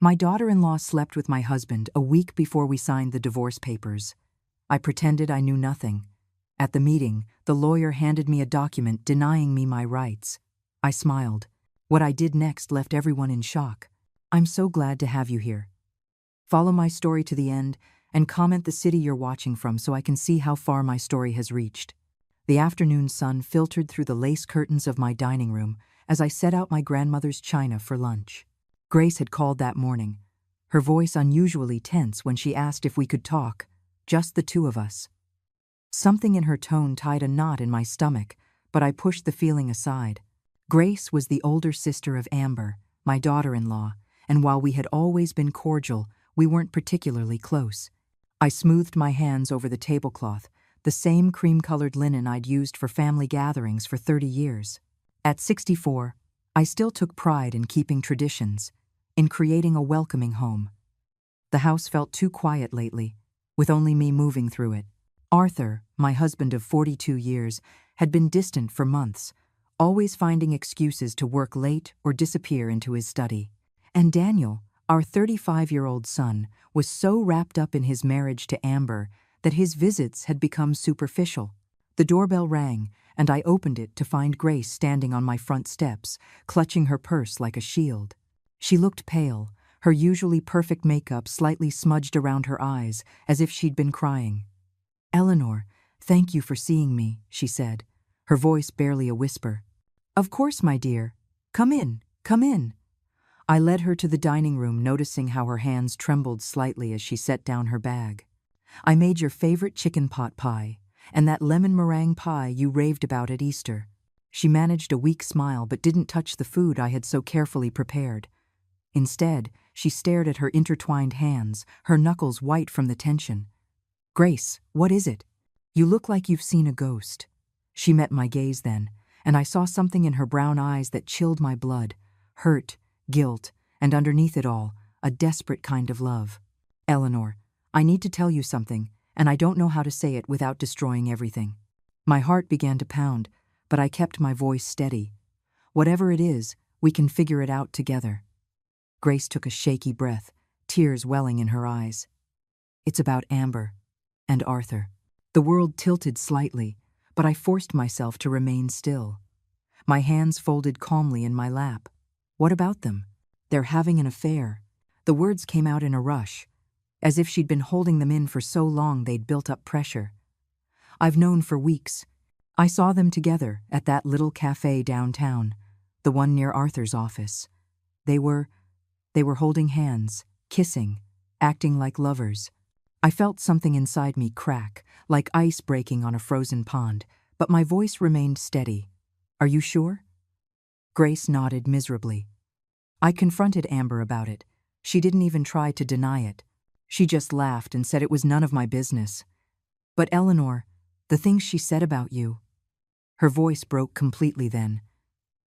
My daughter-in-law slept with my husband a week before we signed the divorce papers. I pretended I knew nothing. At the meeting, the lawyer handed me a document denying me my rights. I smiled. What I did next left everyone in shock. I'm so glad to have you here. Follow my story to the end and comment the city you're watching from so I can see how far my story has reached. The afternoon sun filtered through the lace curtains of my dining room as I set out my grandmother's china for lunch. Grace had called that morning, her voice unusually tense when she asked if we could talk, just the two of us. Something in her tone tied a knot in my stomach, but I pushed the feeling aside. Grace was the older sister of Amber, my daughter-in-law, and while we had always been cordial, we weren't particularly close. I smoothed my hands over the tablecloth, the same cream-colored linen I'd used for family gatherings for 30 years. At 64, I still took pride in keeping traditions, in creating a welcoming home. The house felt too quiet lately, with only me moving through it. Arthur, my husband of 42 years, had been distant for months, always finding excuses to work late or disappear into his study. And Daniel, our 35-year-old son, was so wrapped up in his marriage to Amber that his visits had become superficial. The doorbell rang, and I opened it to find Grace standing on my front steps, clutching her purse like a shield. She looked pale, her usually perfect makeup slightly smudged around her eyes, as if she'd been crying. "Eleanor, thank you for seeing me," she said, her voice barely a whisper. "Of course, my dear. Come in, come in." I led her to the dining room, noticing how her hands trembled slightly as she set down her bag. "I made your favorite chicken pot pie, and that lemon meringue pie you raved about at Easter." She managed a weak smile but didn't touch the food I had so carefully prepared. Instead, she stared at her intertwined hands, her knuckles white from the tension. "Grace, what is it? You look like you've seen a ghost." She met my gaze then, and I saw something in her brown eyes that chilled my blood. Hurt, guilt, and underneath it all, a desperate kind of love. "Eleanor, I need to tell you something, and I don't know how to say it without destroying everything." My heart began to pound, but I kept my voice steady. "Whatever it is, we can figure it out together." Grace took a shaky breath, tears welling in her eyes. "It's about Amber and Arthur." The world tilted slightly, but I forced myself to remain still. My hands folded calmly in my lap. "What about them?" "They're having an affair." The words came out in a rush, as if she'd been holding them in for so long they'd built up pressure. "I've known for weeks. I saw them together at that little cafe downtown, the one near Arthur's office. They were holding hands, kissing, acting like lovers. I felt something inside me crack, like ice breaking on a frozen pond, but my voice remained steady. "Are you sure?" Grace nodded miserably. "I confronted Amber about it. She didn't even try to deny it. She just laughed and said it was none of my business. But Eleanor, the things she said about you..." Her voice broke completely then.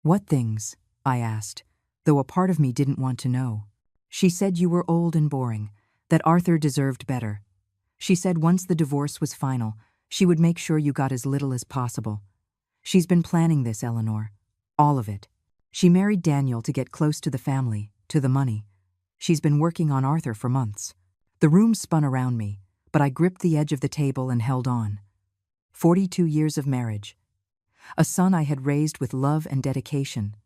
"What things?" I asked, though a part of me didn't want to know. "She said you were old and boring, that Arthur deserved better. She said once the divorce was final, she would make sure you got as little as possible. She's been planning this, Eleanor. All of it. She married Daniel to get close to the family, to the money. She's been working on Arthur for months." The room spun around me, but I gripped the edge of the table and held on. 42 years of marriage. A son I had raised with love and dedication.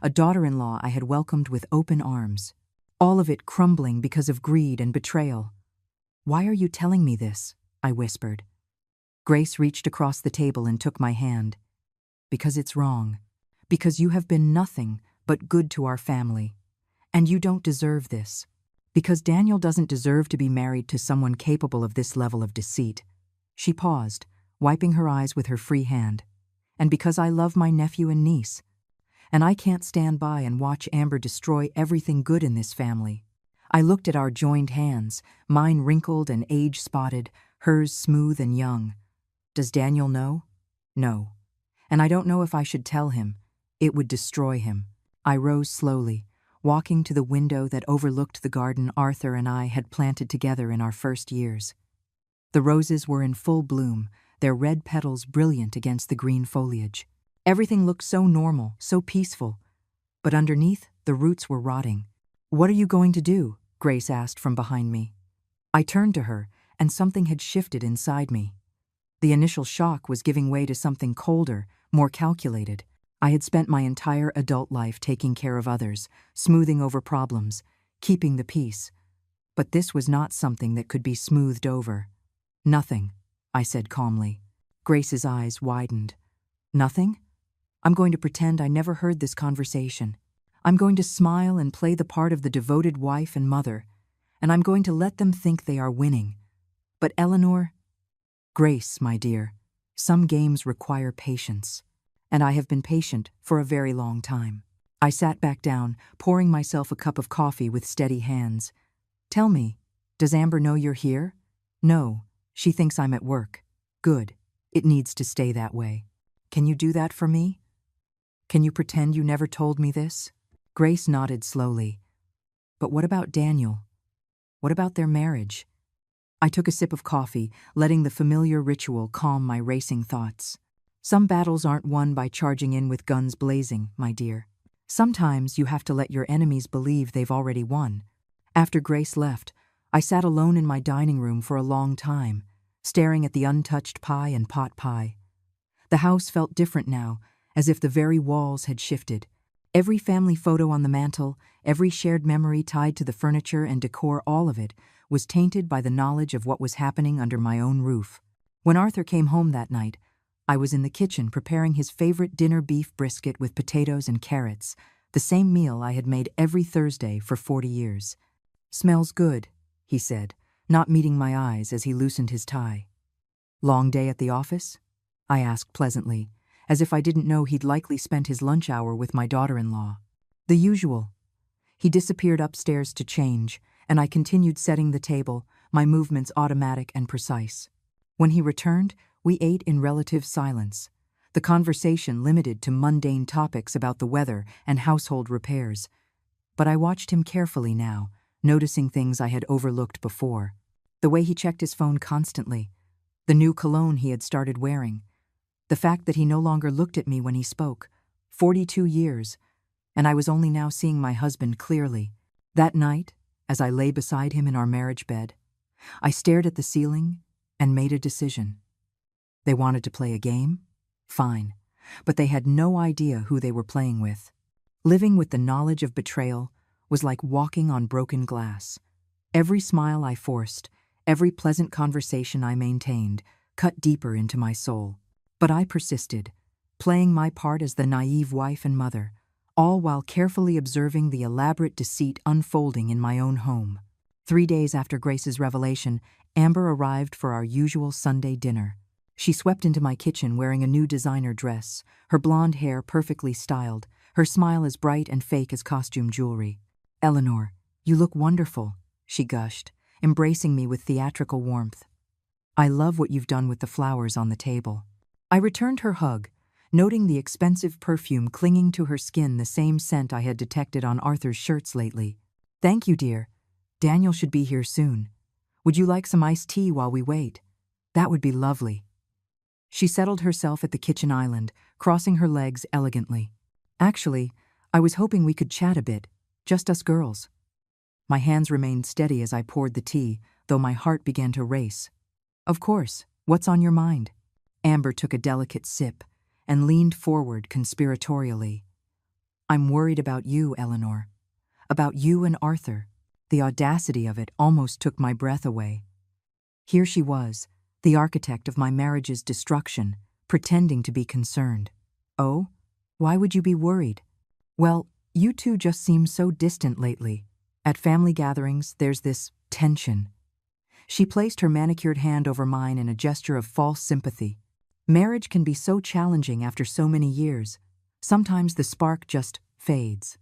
A daughter-in-law I had welcomed with open arms. All of it crumbling because of greed and betrayal. "Why are you telling me this?" I whispered. Grace reached across the table and took my hand. "Because it's wrong. Because you have been nothing but good to our family. And you don't deserve this. Because Daniel doesn't deserve to be married to someone capable of this level of deceit." She paused, wiping her eyes with her free hand. "And because I love my nephew and niece. And I can't stand by and watch Amber destroy everything good in this family." I looked at our joined hands, mine wrinkled and age-spotted, hers smooth and young. "Does Daniel know?" "No. And I don't know if I should tell him. It would destroy him." I rose slowly, walking to the window that overlooked the garden Arthur and I had planted together in our first years. The roses were in full bloom, their red petals brilliant against the green foliage. Everything looked so normal, so peaceful. But underneath, the roots were rotting. "What are you going to do?" Grace asked from behind me. I turned to her, and something had shifted inside me. The initial shock was giving way to something colder, more calculated. I had spent my entire adult life taking care of others, smoothing over problems, keeping the peace. But this was not something that could be smoothed over. "Nothing," I said calmly. Grace's eyes widened. "Nothing? I'm going to pretend I never heard this conversation. I'm going to smile and play the part of the devoted wife and mother, and I'm going to let them think they are winning. But Eleanor..." "Grace, my dear, some games require patience, and I have been patient for a very long time." I sat back down, pouring myself a cup of coffee with steady hands. "Tell me, does Amber know you're here?" "No, she thinks I'm at work." "Good. It needs to stay that way. Can you do that for me? Can you pretend you never told me this?" Grace nodded slowly. "But what about Daniel? What about their marriage?" I took a sip of coffee, letting the familiar ritual calm my racing thoughts. "Some battles aren't won by charging in with guns blazing, my dear. Sometimes you have to let your enemies believe they've already won." After Grace left, I sat alone in my dining room for a long time, staring at the untouched pie and pot pie. The house felt different now, as if the very walls had shifted. Every family photo on the mantel, every shared memory tied to the furniture and decor, all of it was tainted by the knowledge of what was happening under my own roof. When Arthur came home that night, I was in the kitchen preparing his favorite dinner, beef brisket with potatoes and carrots, the same meal I had made every Thursday for 40 years. "Smells good," he said, not meeting my eyes as he loosened his tie. "Long day at the office?" I asked pleasantly, as if I didn't know he'd likely spent his lunch hour with my daughter-in-law. "The usual." He disappeared upstairs to change, and I continued setting the table, my movements automatic and precise. When he returned, we ate in relative silence, the conversation limited to mundane topics about the weather and household repairs. But I watched him carefully now, noticing things I had overlooked before. The way he checked his phone constantly, the new cologne he had started wearing, the fact that he no longer looked at me when he spoke. 42 years, and I was only now seeing my husband clearly. That night, as I lay beside him in our marriage bed, I stared at the ceiling and made a decision. They wanted to play a game? Fine. But they had no idea who they were playing with. Living with the knowledge of betrayal was like walking on broken glass. Every smile I forced, every pleasant conversation I maintained, cut deeper into my soul. But I persisted, playing my part as the naive wife and mother, all while carefully observing the elaborate deceit unfolding in my own home. 3 days after Grace's revelation, Amber arrived for our usual Sunday dinner. She swept into my kitchen wearing a new designer dress, her blonde hair perfectly styled, her smile as bright and fake as costume jewelry. "Eleanor, you look wonderful," she gushed, embracing me with theatrical warmth. "I love what you've done with the flowers on the table." I returned her hug, noting the expensive perfume clinging to her skin, the same scent I had detected on Arthur's shirts lately. "Thank you, dear. Daniel should be here soon. Would you like some iced tea while we wait?" "That would be lovely." She settled herself at the kitchen island, crossing her legs elegantly. "Actually, I was hoping we could chat a bit, just us girls." My hands remained steady as I poured the tea, though my heart began to race. "Of course, what's on your mind?" Amber took a delicate sip and leaned forward conspiratorially. "I'm worried about you, Eleanor. About you and Arthur." The audacity of it almost took my breath away. Here she was, the architect of my marriage's destruction, pretending to be concerned. "Oh? Why would you be worried?" "Well, you two just seem so distant lately. At family gatherings, there's this tension." She placed her manicured hand over mine in a gesture of false sympathy. "Marriage can be so challenging after so many years. Sometimes the spark just fades."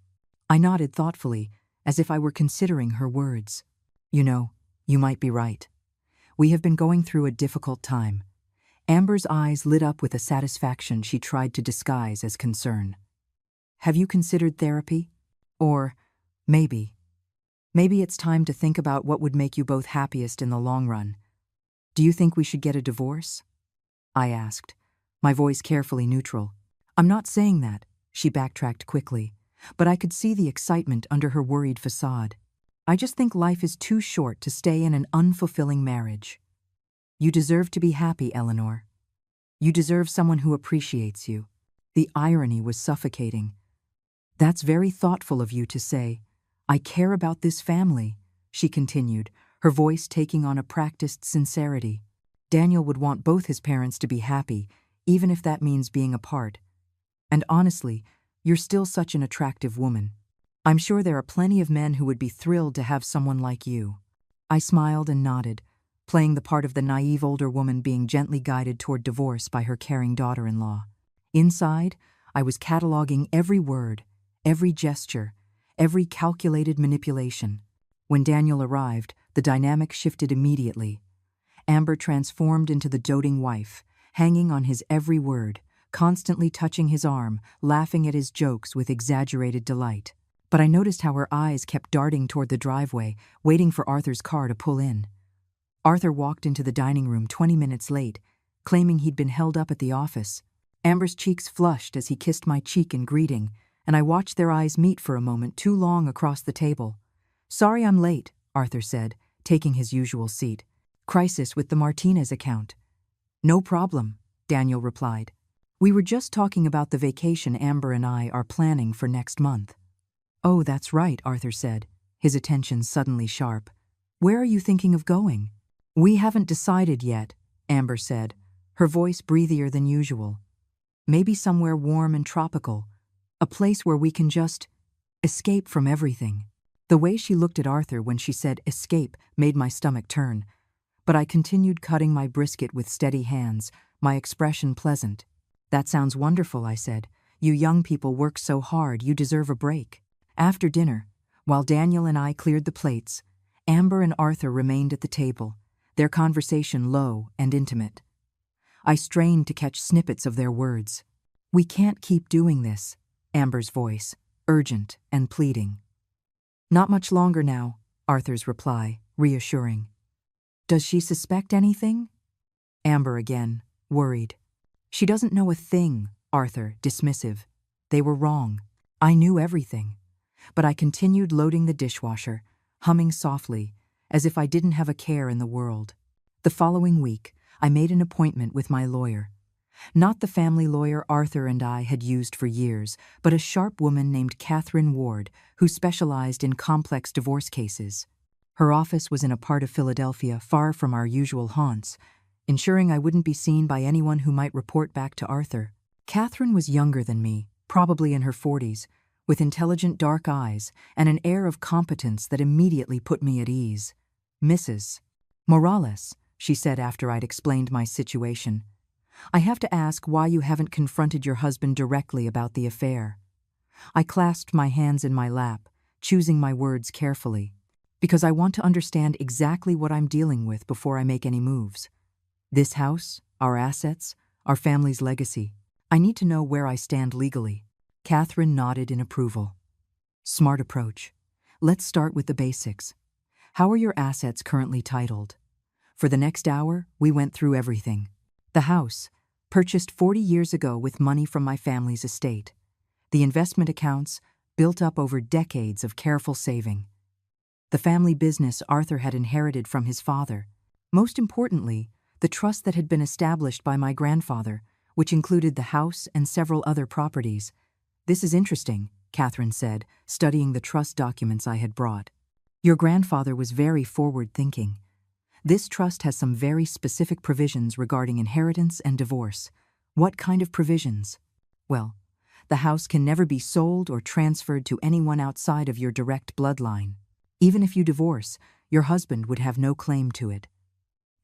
I nodded thoughtfully, as if I were considering her words. "You know, you might be right. We have been going through a difficult time." Amber's eyes lit up with a satisfaction she tried to disguise as concern. "Have you considered therapy? Or maybe it's time to think about what would make you both happiest in the long run. Do you think we should get a divorce?" I asked, my voice carefully neutral. "I'm not saying that," she backtracked quickly. but I could see the excitement under her worried facade. I just think life is too short to stay in an unfulfilling marriage. You deserve to be happy, Eleanor. You deserve someone who appreciates you. The irony was suffocating. That's very thoughtful of you to say. I care about this family, she continued, her voice taking on a practiced sincerity. Daniel would want both his parents to be happy, even if that means being apart. And honestly, you're still such an attractive woman. I'm sure there are plenty of men who would be thrilled to have someone like you. I smiled and nodded, playing the part of the naive older woman being gently guided toward divorce by her caring daughter-in-law. Inside, I was cataloging every word, every gesture, every calculated manipulation. When Daniel arrived, the dynamic shifted immediately. Amber transformed into the doting wife, hanging on his every word, constantly touching his arm, laughing at his jokes with exaggerated delight. But I noticed how her eyes kept darting toward the driveway, waiting for Arthur's car to pull in. Arthur walked into the dining room 20 minutes late, claiming he'd been held up at the office. Amber's cheeks flushed as he kissed my cheek in greeting, and I watched their eyes meet for a moment too long across the table. "Sorry I'm late," Arthur said, taking his usual seat. "Crisis with the Martinez account." "No problem," Daniel replied. "We were just talking about the vacation Amber and I are planning for next month." "Oh, that's right," Arthur said, his attention suddenly sharp. "Where are you thinking of going?" "We haven't decided yet," Amber said, her voice breathier than usual. "Maybe somewhere warm and tropical, a place where we can just escape from everything." The way she looked at Arthur when she said escape made my stomach turn, but I continued cutting my brisket with steady hands, my expression pleasant. "That sounds wonderful," I said. "You young people work so hard, you deserve a break." After dinner, while Daniel and I cleared the plates, Amber and Arthur remained at the table, their conversation low and intimate. I strained to catch snippets of their words. "We can't keep doing this," Amber's voice, urgent and pleading. "Not much longer now," Arthur's reply, reassuring. "Does she suspect anything?" Amber again, worried. "She doesn't know a thing," Arthur, dismissive. "They were wrong. I knew everything." But I continued loading the dishwasher, humming softly, as if I didn't have a care in the world. The following week, I made an appointment with my lawyer. Not the family lawyer Arthur and I had used for years, but a sharp woman named Catherine Ward, who specialized in complex divorce cases. Her office was in a part of Philadelphia far from our usual haunts, ensuring I wouldn't be seen by anyone who might report back to Arthur. Catherine was younger than me, probably in her 40s, with intelligent dark eyes and an air of competence that immediately put me at ease. "Mrs. Morales," she said after I'd explained my situation, "I have to ask why you haven't confronted your husband directly about the affair." I clasped my hands in my lap, choosing my words carefully, because I want to understand exactly what I'm dealing with before I make any moves. This house, our assets, our family's legacy. I need to know where I stand legally. Catherine nodded in approval. "Smart approach. Let's start with the basics. How are your assets currently titled?" For the next hour, we went through everything. The house, purchased 40 years ago with money from my family's estate. The investment accounts, built up over decades of careful saving. The family business Arthur had inherited from his father. Most importantly, the trust that had been established by my grandfather, which included the house and several other properties. "This is interesting," Catherine said, studying the trust documents I had brought. "Your grandfather was very forward-thinking. This trust has some very specific provisions regarding inheritance and divorce." "What kind of provisions?" "Well, the house can never be sold or transferred to anyone outside of your direct bloodline. Even if you divorce, your husband would have no claim to it.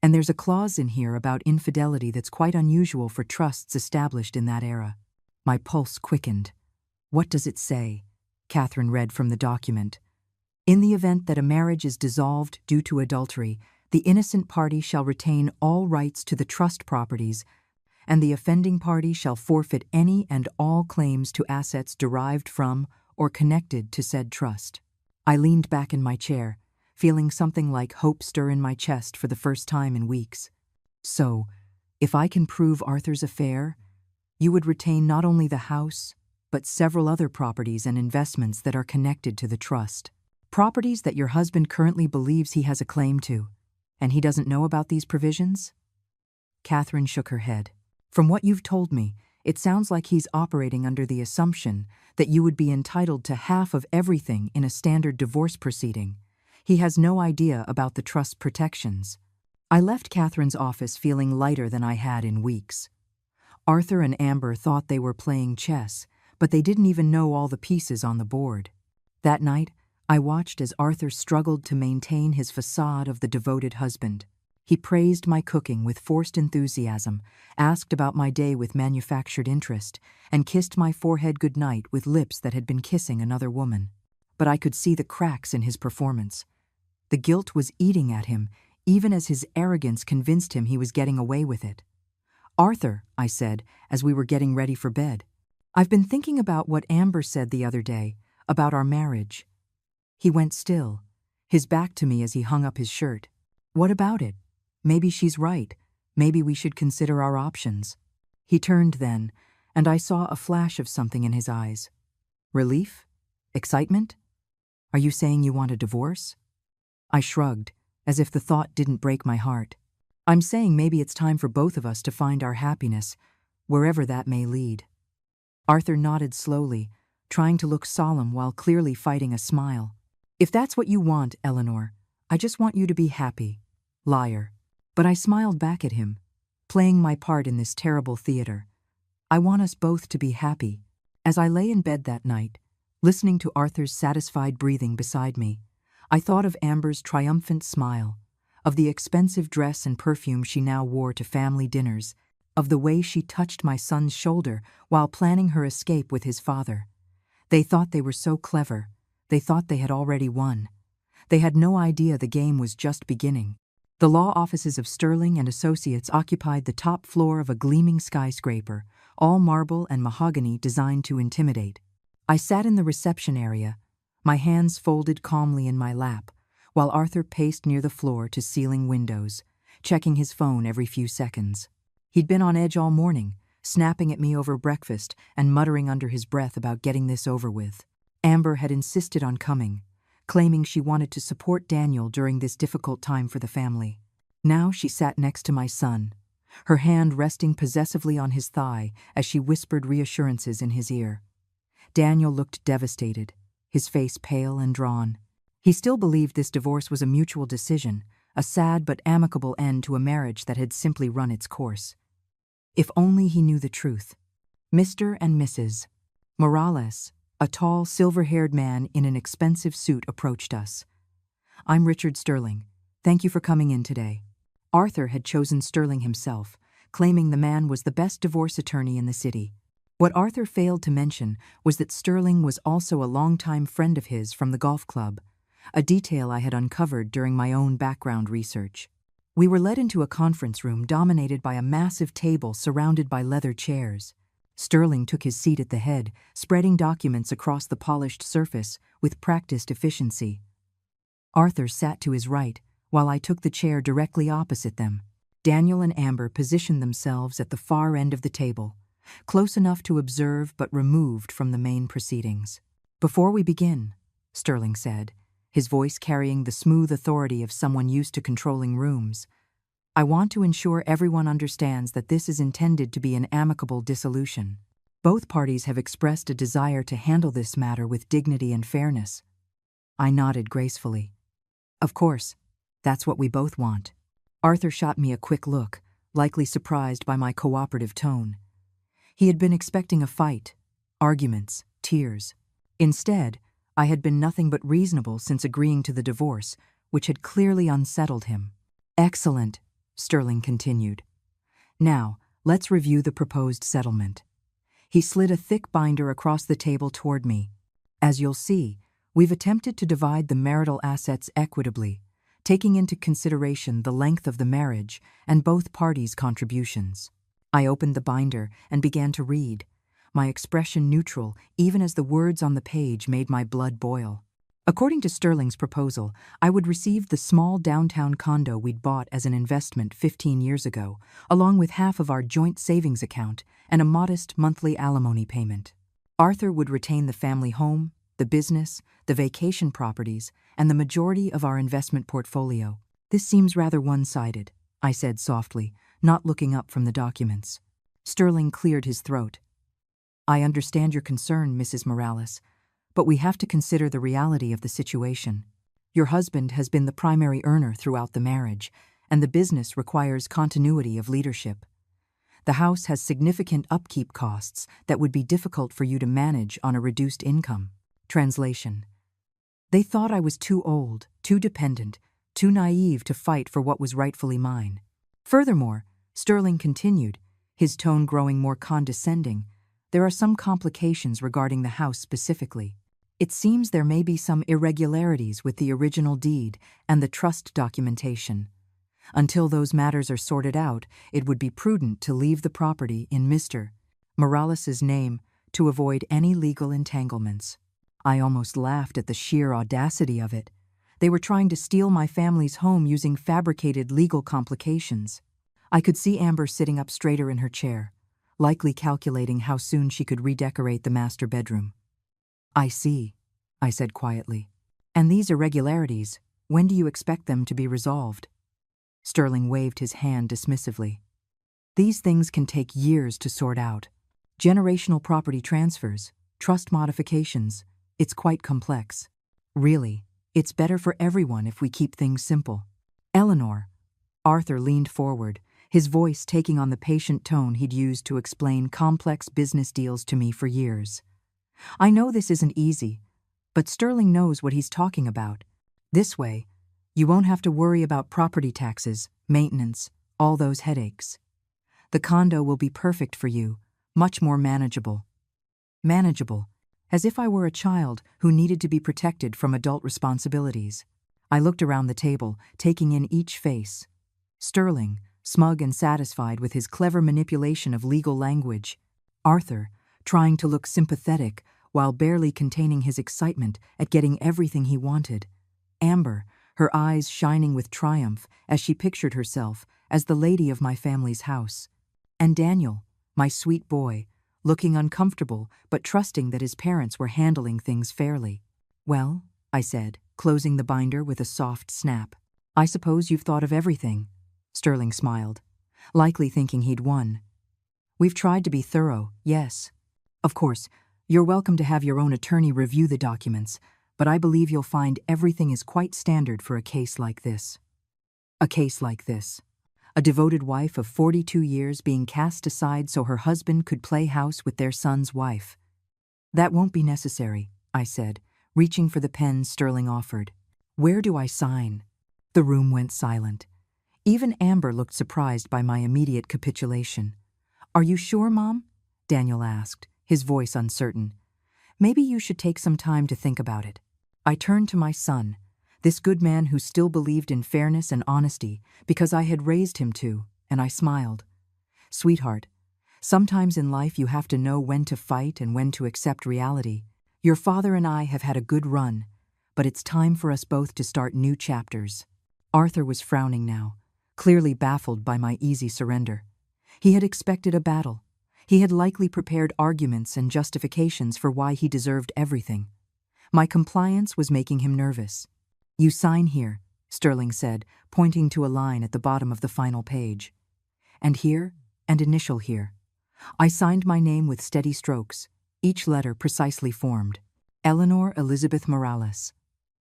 And there's a clause in here about infidelity that's quite unusual for trusts established in that era." My pulse quickened. "What does it say?" Catherine read from the document. "In the event that a marriage is dissolved due to adultery, the innocent party shall retain all rights to the trust properties, and the offending party shall forfeit any and all claims to assets derived from or connected to said trust." I leaned back in my chair, feeling something like hope stir in my chest for the first time in weeks. "So, if I can prove Arthur's affair, you would retain not only the house, but several other properties and investments that are connected to the trust. Properties that your husband currently believes he has a claim to. And he doesn't know about these provisions? Catherine shook her head. From what you've told me, it sounds like he's operating under the assumption that you would be entitled to half of everything in a standard divorce proceeding. He has no idea about the trust protections. I left Catherine's office feeling lighter than I had in weeks. Arthur and Amber thought they were playing chess, but they didn't even know all the pieces on the board. That night, I watched as Arthur struggled to maintain his facade of the devoted husband. He praised my cooking with forced enthusiasm, asked about my day with manufactured interest, and kissed my forehead goodnight with lips that had been kissing another woman. But I could see the cracks in his performance. The guilt was eating at him, even as his arrogance convinced him he was getting away with it. "Arthur," I said, as we were getting ready for bed, "I've been thinking about what Amber said the other day, about our marriage." He went still, his back to me as he hung up his shirt. "What about it? Maybe she's right. Maybe we should consider our options." He turned then, and I saw a flash of something in his eyes. Relief? Excitement? "Are you saying you want a divorce?" I shrugged, as if the thought didn't break my heart. "I'm saying maybe it's time for both of us to find our happiness, wherever that may lead." Arthur nodded slowly, trying to look solemn while clearly fighting a smile. "If that's what you want, Eleanor, I just want you to be happy. Liar." But I smiled back at him, playing my part in this terrible theater. "I want us both to be happy." As I lay in bed that night, listening to Arthur's satisfied breathing beside me, I thought of Amber's triumphant smile, of the expensive dress and perfume she now wore to family dinners, of the way she touched my son's shoulder while planning her escape with his father. They thought they were so clever. They thought they had already won. They had no idea the game was just beginning. The law offices of Sterling and Associates occupied the top floor of a gleaming skyscraper, all marble and mahogany designed to intimidate. I sat in the reception area, my hands folded calmly in my lap, while Arthur paced near the floor-to-ceiling windows, checking his phone every few seconds. He'd been on edge all morning, snapping at me over breakfast and muttering under his breath about getting this over with. Amber had insisted on coming, claiming she wanted to support Daniel during this difficult time for the family. Now she sat next to my son, her hand resting possessively on his thigh as she whispered reassurances in his ear. Daniel looked devastated, his face pale and drawn. He still believed this divorce was a mutual decision, a sad but amicable end to a marriage that had simply run its course. If only he knew the truth. Mr. and Mrs. Morales, a tall, silver-haired man in an expensive suit, approached us. "I'm Richard Sterling. Thank you for coming in today." Arthur had chosen Sterling himself, claiming the man was the best divorce attorney in the city. What Arthur failed to mention was that Sterling was also a longtime friend of his from the golf club, a detail I had uncovered during my own background research. We were led into a conference room dominated by a massive table surrounded by leather chairs. Sterling took his seat at the head, spreading documents across the polished surface with practiced efficiency. Arthur sat to his right, while I took the chair directly opposite them. Daniel and Amber positioned themselves at the far end of the table, close enough to observe but removed from the main proceedings. "Before we begin," Sterling said, his voice carrying the smooth authority of someone used to controlling rooms, "I want to ensure everyone understands that this is intended to be an amicable dissolution. Both parties have expressed a desire to handle this matter with dignity and fairness." I nodded gracefully. "Of course, that's what we both want." Arthur shot me a quick look, likely surprised by my cooperative tone. He had been expecting a fight, arguments, tears. Instead, I had been nothing but reasonable since agreeing to the divorce, which had clearly unsettled him. "Excellent," Sterling continued. "Now, let's review the proposed settlement." He slid a thick binder across the table toward me. "As you'll see, we've attempted to divide the marital assets equitably, taking into consideration the length of the marriage and both parties' contributions." I opened the binder and began to read, my expression neutral even as the words on the page made my blood boil. According to Sterling's proposal, I would receive the small downtown condo we'd bought as an investment 15 years ago, along with half of our joint savings account and a modest monthly alimony payment. Arthur would retain the family home, the business, the vacation properties, and the majority of our investment portfolio. This seems rather one-sided, I said softly, not looking up from the documents. Sterling cleared his throat. I understand your concern, Mrs. Morales, but we have to consider the reality of the situation. Your husband has been the primary earner throughout the marriage, and the business requires continuity of leadership. The house has significant upkeep costs that would be difficult for you to manage on a reduced income. Translation. They thought I was too old, too dependent, too naive to fight for what was rightfully mine. Furthermore, Sterling continued, his tone growing more condescending, there are some complications regarding the house specifically. It seems there may be some irregularities with the original deed and the trust documentation. Until those matters are sorted out, it would be prudent to leave the property in Mr. Morales's name to avoid any legal entanglements. I almost laughed at the sheer audacity of it. They were trying to steal my family's home using fabricated legal complications. I could see Amber sitting up straighter in her chair, likely calculating how soon she could redecorate the master bedroom. I see, I said quietly. And these irregularities, when do you expect them to be resolved? Sterling waved his hand dismissively. These things can take years to sort out. Generational property transfers, trust modifications, it's quite complex. Really, it's better for everyone if we keep things simple. Eleanor. Arthur leaned forward, his voice taking on the patient tone he'd used to explain complex business deals to me for years. I know this isn't easy, but Sterling knows what he's talking about. This way, you won't have to worry about property taxes, maintenance, all those headaches. The condo will be perfect for you, much more manageable. Manageable, as if I were a child who needed to be protected from adult responsibilities. I looked around the table, taking in each face. Sterling, smug and satisfied with his clever manipulation of legal language. Arthur, trying to look sympathetic while barely containing his excitement at getting everything he wanted. Amber, her eyes shining with triumph as she pictured herself as the lady of my family's house. And Daniel, my sweet boy, looking uncomfortable but trusting that his parents were handling things fairly. Well, I said, closing the binder with a soft snap. I suppose you've thought of everything. Sterling smiled, likely thinking he'd won. We've tried to be thorough, yes. Of course, you're welcome to have your own attorney review the documents, but I believe you'll find everything is quite standard for a case like this. A case like this. A devoted wife of 42 years being cast aside so her husband could play house with their son's wife. That won't be necessary, I said, reaching for the pen Sterling offered. Where do I sign? The room went silent. Even Amber looked surprised by my immediate capitulation. Are you sure, Mom? Daniel asked, his voice uncertain. Maybe you should take some time to think about it. I turned to my son, this good man who still believed in fairness and honesty because I had raised him to, and I smiled. Sweetheart, sometimes in life you have to know when to fight and when to accept reality. Your father and I have had a good run, but it's time for us both to start new chapters. Arthur was frowning now, clearly baffled by my easy surrender. He had expected a battle. He had likely prepared arguments and justifications for why he deserved everything. My compliance was making him nervous. You sign here, Sterling said, pointing to a line at the bottom of the final page. And here, and initial here. I signed my name with steady strokes, each letter precisely formed. Eleanor Elizabeth Morales.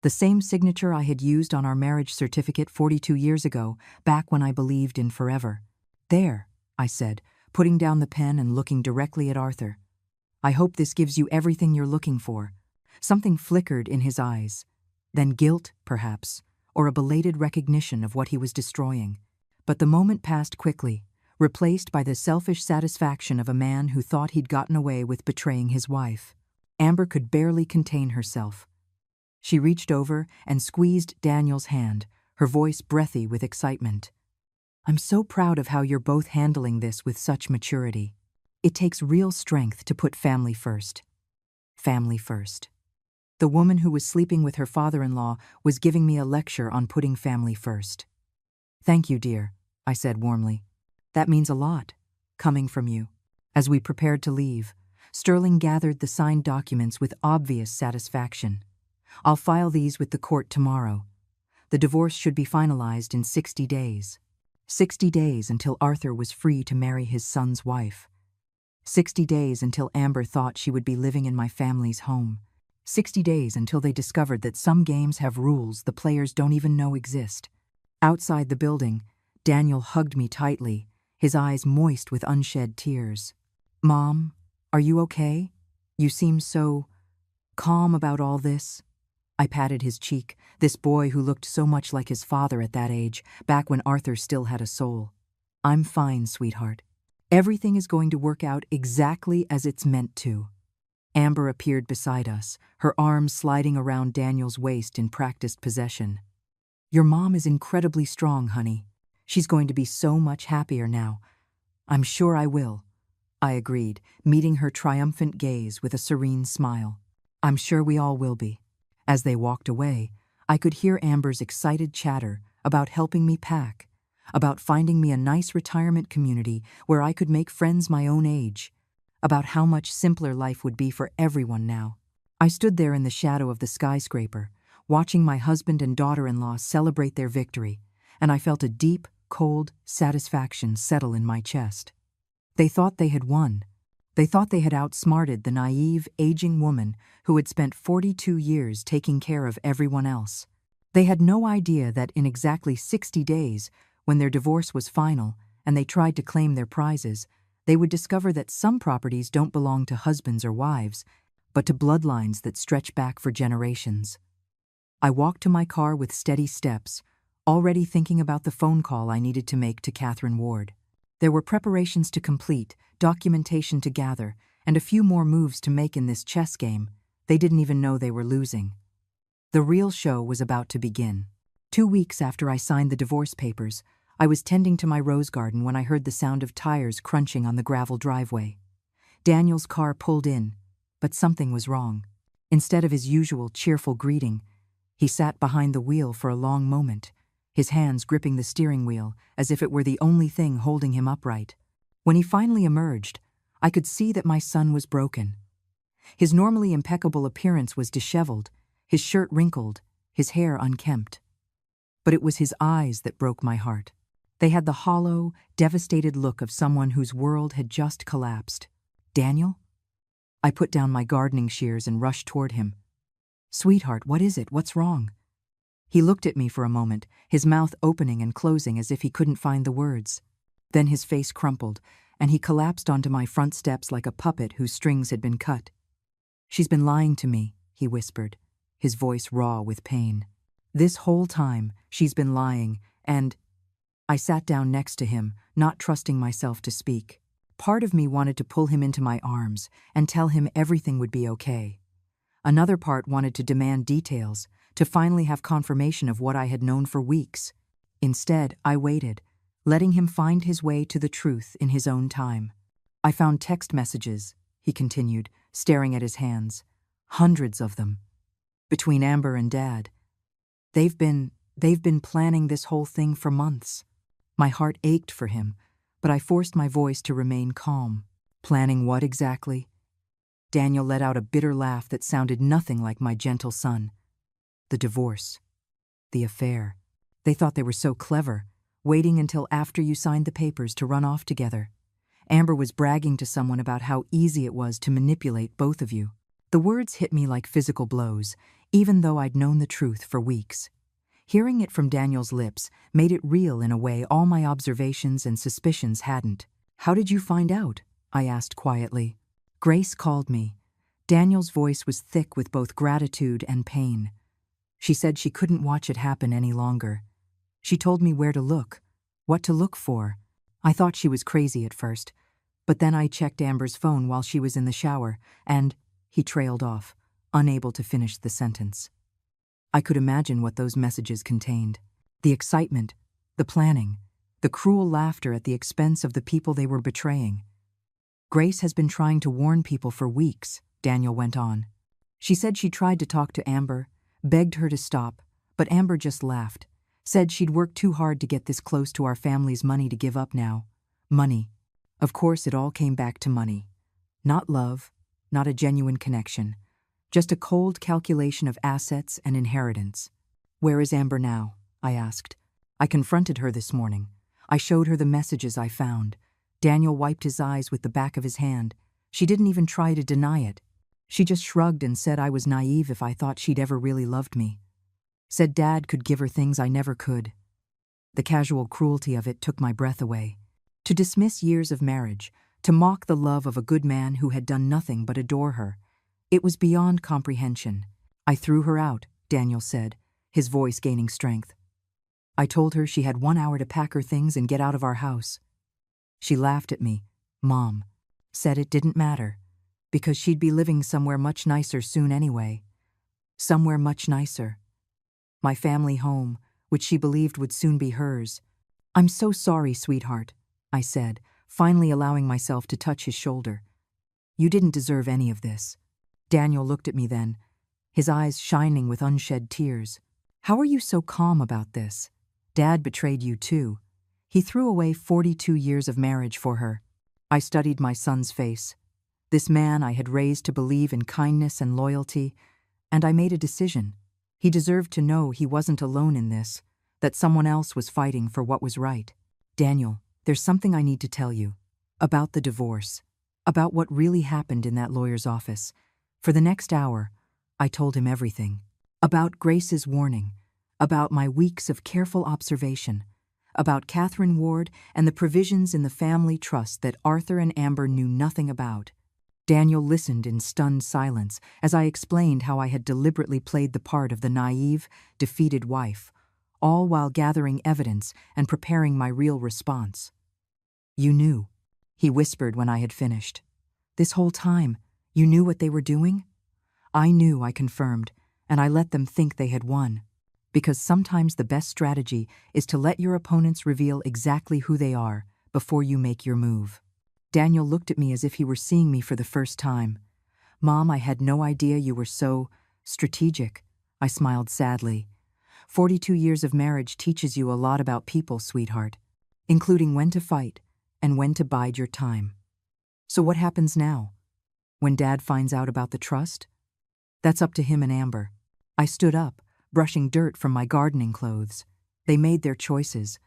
The same signature I had used on our marriage certificate 42 years ago, back when I believed in forever. There, I said, putting down the pen and looking directly at Arthur. I hope this gives you everything you're looking for. Something flickered in his eyes. Then guilt, perhaps, or a belated recognition of what he was destroying. But the moment passed quickly, replaced by the selfish satisfaction of a man who thought he'd gotten away with betraying his wife. Amber could barely contain herself. She reached over and squeezed Daniel's hand, her voice breathy with excitement. I'm so proud of how you're both handling this with such maturity. It takes real strength to put family first. Family first. The woman who was sleeping with her father-in-law was giving me a lecture on putting family first. Thank you, dear, I said warmly. That means a lot, coming from you. As we prepared to leave, Sterling gathered the signed documents with obvious satisfaction. "I'll file these with the court tomorrow. The divorce should be finalized in 60 days. 60 days until Arthur was free to marry his son's wife. 60 days until Amber thought she would be living in my family's home. 60 days until they discovered that some games have rules the players don't even know exist." Outside the building, Daniel hugged me tightly, his eyes moist with unshed tears. "Mom, are you okay? You seem so calm about all this." I patted his cheek, this boy who looked so much like his father at that age, back when Arthur still had a soul. "I'm fine, sweetheart. Everything is going to work out exactly as it's meant to." Amber appeared beside us, her arms sliding around Daniel's waist in practiced possession. "Your mom is incredibly strong, honey. She's going to be so much happier now." "I'm sure I will," I agreed, meeting her triumphant gaze with a serene smile. "I'm sure we all will be." As they walked away, I could hear Amber's excited chatter about helping me pack, about finding me a nice retirement community where I could make friends my own age, about how much simpler life would be for everyone now. I stood there in the shadow of the skyscraper, watching my husband and daughter-in-law celebrate their victory, and I felt a deep, cold satisfaction settle in my chest. They thought they had won. They thought they had outsmarted the naive, aging woman who had spent 42 years taking care of everyone else. They had no idea that in exactly 60 days, when their divorce was final and they tried to claim their prizes, they would discover that some properties don't belong to husbands or wives, but to bloodlines that stretch back for generations. I walked to my car with steady steps, already thinking about the phone call I needed to make to Catherine Ward. There were preparations to complete, documentation to gather, and a few more moves to make in this chess game they didn't even know they were losing. The real show was about to begin. 2 weeks after I signed the divorce papers, I was tending to my rose garden when I heard the sound of tires crunching on the gravel driveway. Daniel's car pulled in, but something was wrong. Instead of his usual cheerful greeting, he sat behind the wheel for a long moment, his hands gripping the steering wheel as if it were the only thing holding him upright. When he finally emerged, I could see that my son was broken. His normally impeccable appearance was disheveled, his shirt wrinkled, his hair unkempt. But it was his eyes that broke my heart. They had the hollow, devastated look of someone whose world had just collapsed. "Daniel?" I put down my gardening shears and rushed toward him. "Sweetheart, what is it? What's wrong?" He looked at me for a moment, his mouth opening and closing as if he couldn't find the words. Then his face crumpled, and he collapsed onto my front steps like a puppet whose strings had been cut. "She's been lying to me," he whispered, his voice raw with pain. "This whole time, she's been lying, and—" I sat down next to him, not trusting myself to speak. Part of me wanted to pull him into my arms and tell him everything would be okay. Another part wanted to demand details, to finally have confirmation of what I had known for weeks. Instead, I waited, letting him find his way to the truth in his own time. "I found text messages," he continued, staring at his hands. "Hundreds of them. Between Amber and Dad. They've been planning this whole thing for months." My heart ached for him, but I forced my voice to remain calm. "Planning what exactly?" Daniel let out a bitter laugh that sounded nothing like my gentle son. "The divorce. The affair. They thought they were so clever, waiting until after you signed the papers to run off together. Amber was bragging to someone about how easy it was to manipulate both of you." The words hit me like physical blows, even though I'd known the truth for weeks. Hearing it from Daniel's lips made it real in a way all my observations and suspicions hadn't. "How did you find out?" I asked quietly. "Grace called me." Daniel's voice was thick with both gratitude and pain. "She said she couldn't watch it happen any longer. She told me where to look, what to look for." I thought she was crazy at first, but then I checked Amber's phone while she was in the shower, and he trailed off, unable to finish the sentence. I could imagine what those messages contained. The excitement, the planning, the cruel laughter at the expense of the people they were betraying. "Grace has been trying to warn people for weeks," Daniel went on. "She said she tried to talk to Amber, begged her to stop, but Amber just laughed, said she'd worked too hard to get this close to our family's money to give up now. Money. Of course, it all came back to money. Not love, not a genuine connection. Just a cold calculation of assets and inheritance. "Where is Amber now?" I asked. I confronted her this morning. I showed her the messages I found. Daniel wiped his eyes with the back of his hand. She didn't even try to deny it. She just shrugged and said I was naive if I thought she'd ever really loved me. Said Dad could give her things I never could. The casual cruelty of it took my breath away. To dismiss years of marriage, to mock the love of a good man who had done nothing but adore her. It was beyond comprehension. "I threw her out," Daniel said, his voice gaining strength. "I told her she had 1 hour to pack her things and get out of our house. She laughed at me, Mom, said it didn't matter, because she'd be living somewhere much nicer soon anyway. Somewhere much nicer. My family home, which she believed would soon be hers. I'm so sorry, sweetheart," I said, finally allowing myself to touch his shoulder. "You didn't deserve any of this." Daniel looked at me then, his eyes shining with unshed tears. "How are you so calm about this? Dad betrayed you too. He threw away 42 years of marriage for her." I studied my son's face. This man I had raised to believe in kindness and loyalty, and I made a decision. He deserved to know he wasn't alone in this, that someone else was fighting for what was right. "Daniel, there's something I need to tell you. About the divorce. About what really happened in that lawyer's office." For the next hour, I told him everything. About Grace's warning. About my weeks of careful observation. About Catherine Ward and the provisions in the family trust that Arthur and Amber knew nothing about. Daniel listened in stunned silence as I explained how I had deliberately played the part of the naive, defeated wife, all while gathering evidence and preparing my real response. "You knew," he whispered when I had finished. "This whole time, you knew what they were doing?" "I knew," I confirmed, "and I let them think they had won. Because sometimes the best strategy is to let your opponents reveal exactly who they are before you make your move." Daniel looked at me as if he were seeing me for the first time. "Mom, I had no idea you were so strategic." I smiled sadly. 42 years of marriage teaches you a lot about people, sweetheart, including when to fight and when to bide your time. "So what happens now? When Dad finds out about the trust?" "That's up to him and Amber." I stood up, brushing dirt from my gardening clothes. "They made their choices.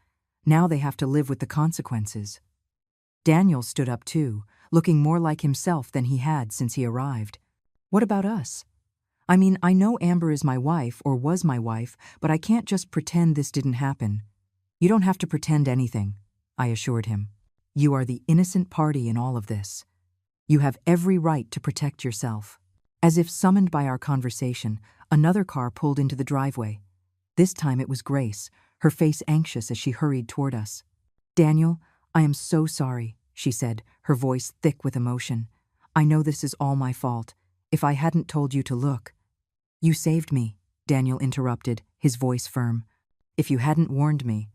Now they have to live with the consequences." Daniel stood up too, looking more like himself than he had since he arrived. "What about us? I mean, I know Amber is my wife or was my wife, but I can't just pretend this didn't happen." "You don't have to pretend anything," I assured him. "You are the innocent party in all of this. You have every right to protect yourself." As if summoned by our conversation, another car pulled into the driveway. This time it was Grace, her face anxious as she hurried toward us. "Daniel, I am so sorry," she said, her voice thick with emotion. "I know this is all my fault. If I hadn't told you to look." "You saved me," Daniel interrupted, his voice firm. "If you hadn't warned me,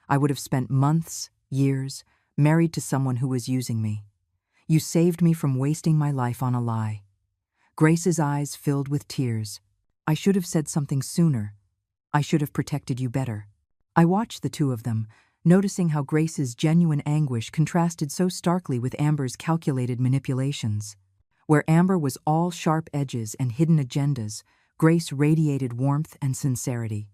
I would have spent months, years, married to someone who was using me. You saved me from wasting my life on a lie." Grace's eyes filled with tears. "I should have said something sooner. I should have protected you better." I watched the two of them, noticing how Grace's genuine anguish contrasted so starkly with Amber's calculated manipulations. Where Amber was all sharp edges and hidden agendas, Grace radiated warmth and sincerity.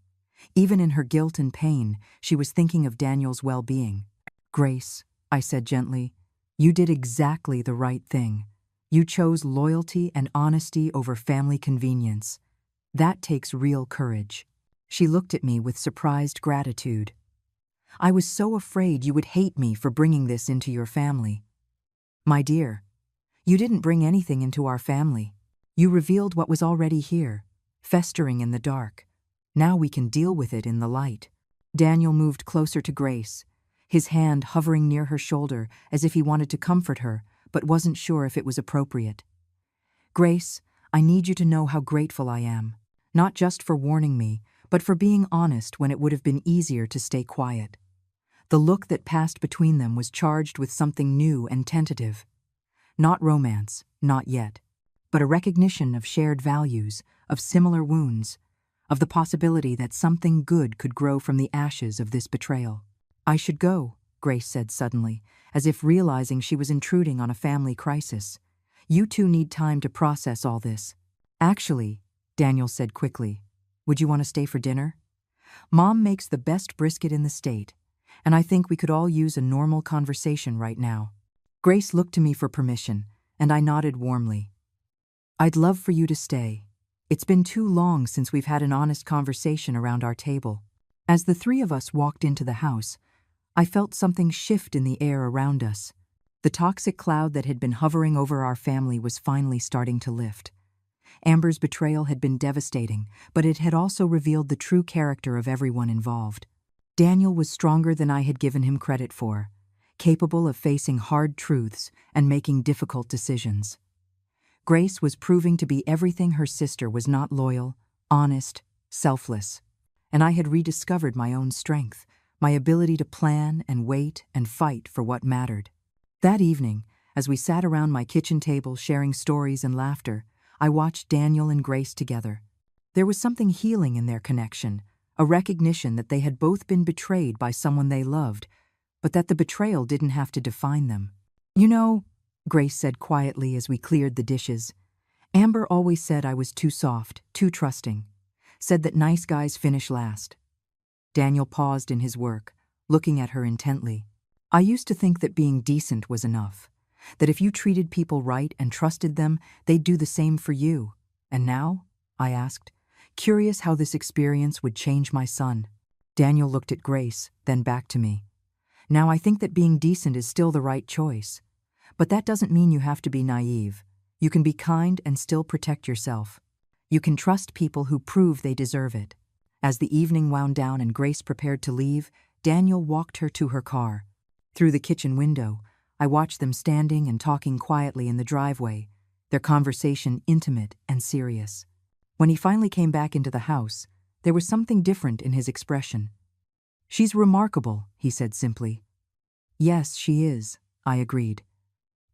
Even in her guilt and pain, she was thinking of Daniel's well-being. "Grace," I said gently, "you did exactly the right thing. You chose loyalty and honesty over family convenience. That takes real courage." She looked at me with surprised gratitude. "I was so afraid you would hate me for bringing this into your family." "My dear, you didn't bring anything into our family. You revealed what was already here, festering in the dark. Now we can deal with it in the light." Daniel moved closer to Grace, his hand hovering near her shoulder as if he wanted to comfort her, but wasn't sure if it was appropriate. "Grace, I need you to know how grateful I am, not just for warning me, but for being honest when it would have been easier to stay quiet." The look that passed between them was charged with something new and tentative. Not romance, not yet, but a recognition of shared values, of similar wounds, of the possibility that something good could grow from the ashes of this betrayal. "I should go," Grace said suddenly, as if realizing she was intruding on a family crisis. You two need time to process all this. Actually, Daniel said quickly, would you want to stay for dinner? Mom makes the best brisket in the state, and I think we could all use a normal conversation right now. Grace looked to me for permission, and I nodded warmly. I'd love for you to stay. It's been too long since we've had an honest conversation around our table. As the three of us walked into the house, I felt something shift in the air around us. The toxic cloud that had been hovering over our family was finally starting to lift. Amber's betrayal had been devastating, but it had also revealed the true character of everyone involved. Daniel was stronger than I had given him credit for, capable of facing hard truths and making difficult decisions. Grace was proving to be everything her sister was not: loyal, honest, selfless. And I had rediscovered my own strength, my ability to plan and wait and fight for what mattered. That evening, as we sat around my kitchen table sharing stories and laughter, I watched Daniel and Grace together. There was something healing in their connection, a recognition that they had both been betrayed by someone they loved, but that the betrayal didn't have to define them. You know, Grace said quietly as we cleared the dishes, Amber always said I was too soft, too trusting, said that nice guys finish last. Daniel paused in his work, looking at her intently. I used to think that being decent was enough, that if you treated people right and trusted them, they'd do the same for you. And now? I asked, curious how this experience would change my son. Daniel looked at Grace, then back to me. Now I think that being decent is still the right choice. But that doesn't mean you have to be naive. You can be kind and still protect yourself. You can trust people who prove they deserve it. As the evening wound down and Grace prepared to leave, Daniel walked her to her car. Through the kitchen window, I watched them standing and talking quietly in the driveway, their conversation intimate and serious. When he finally came back into the house, there was something different in his expression. She's remarkable, he said simply. Yes, she is, I agreed.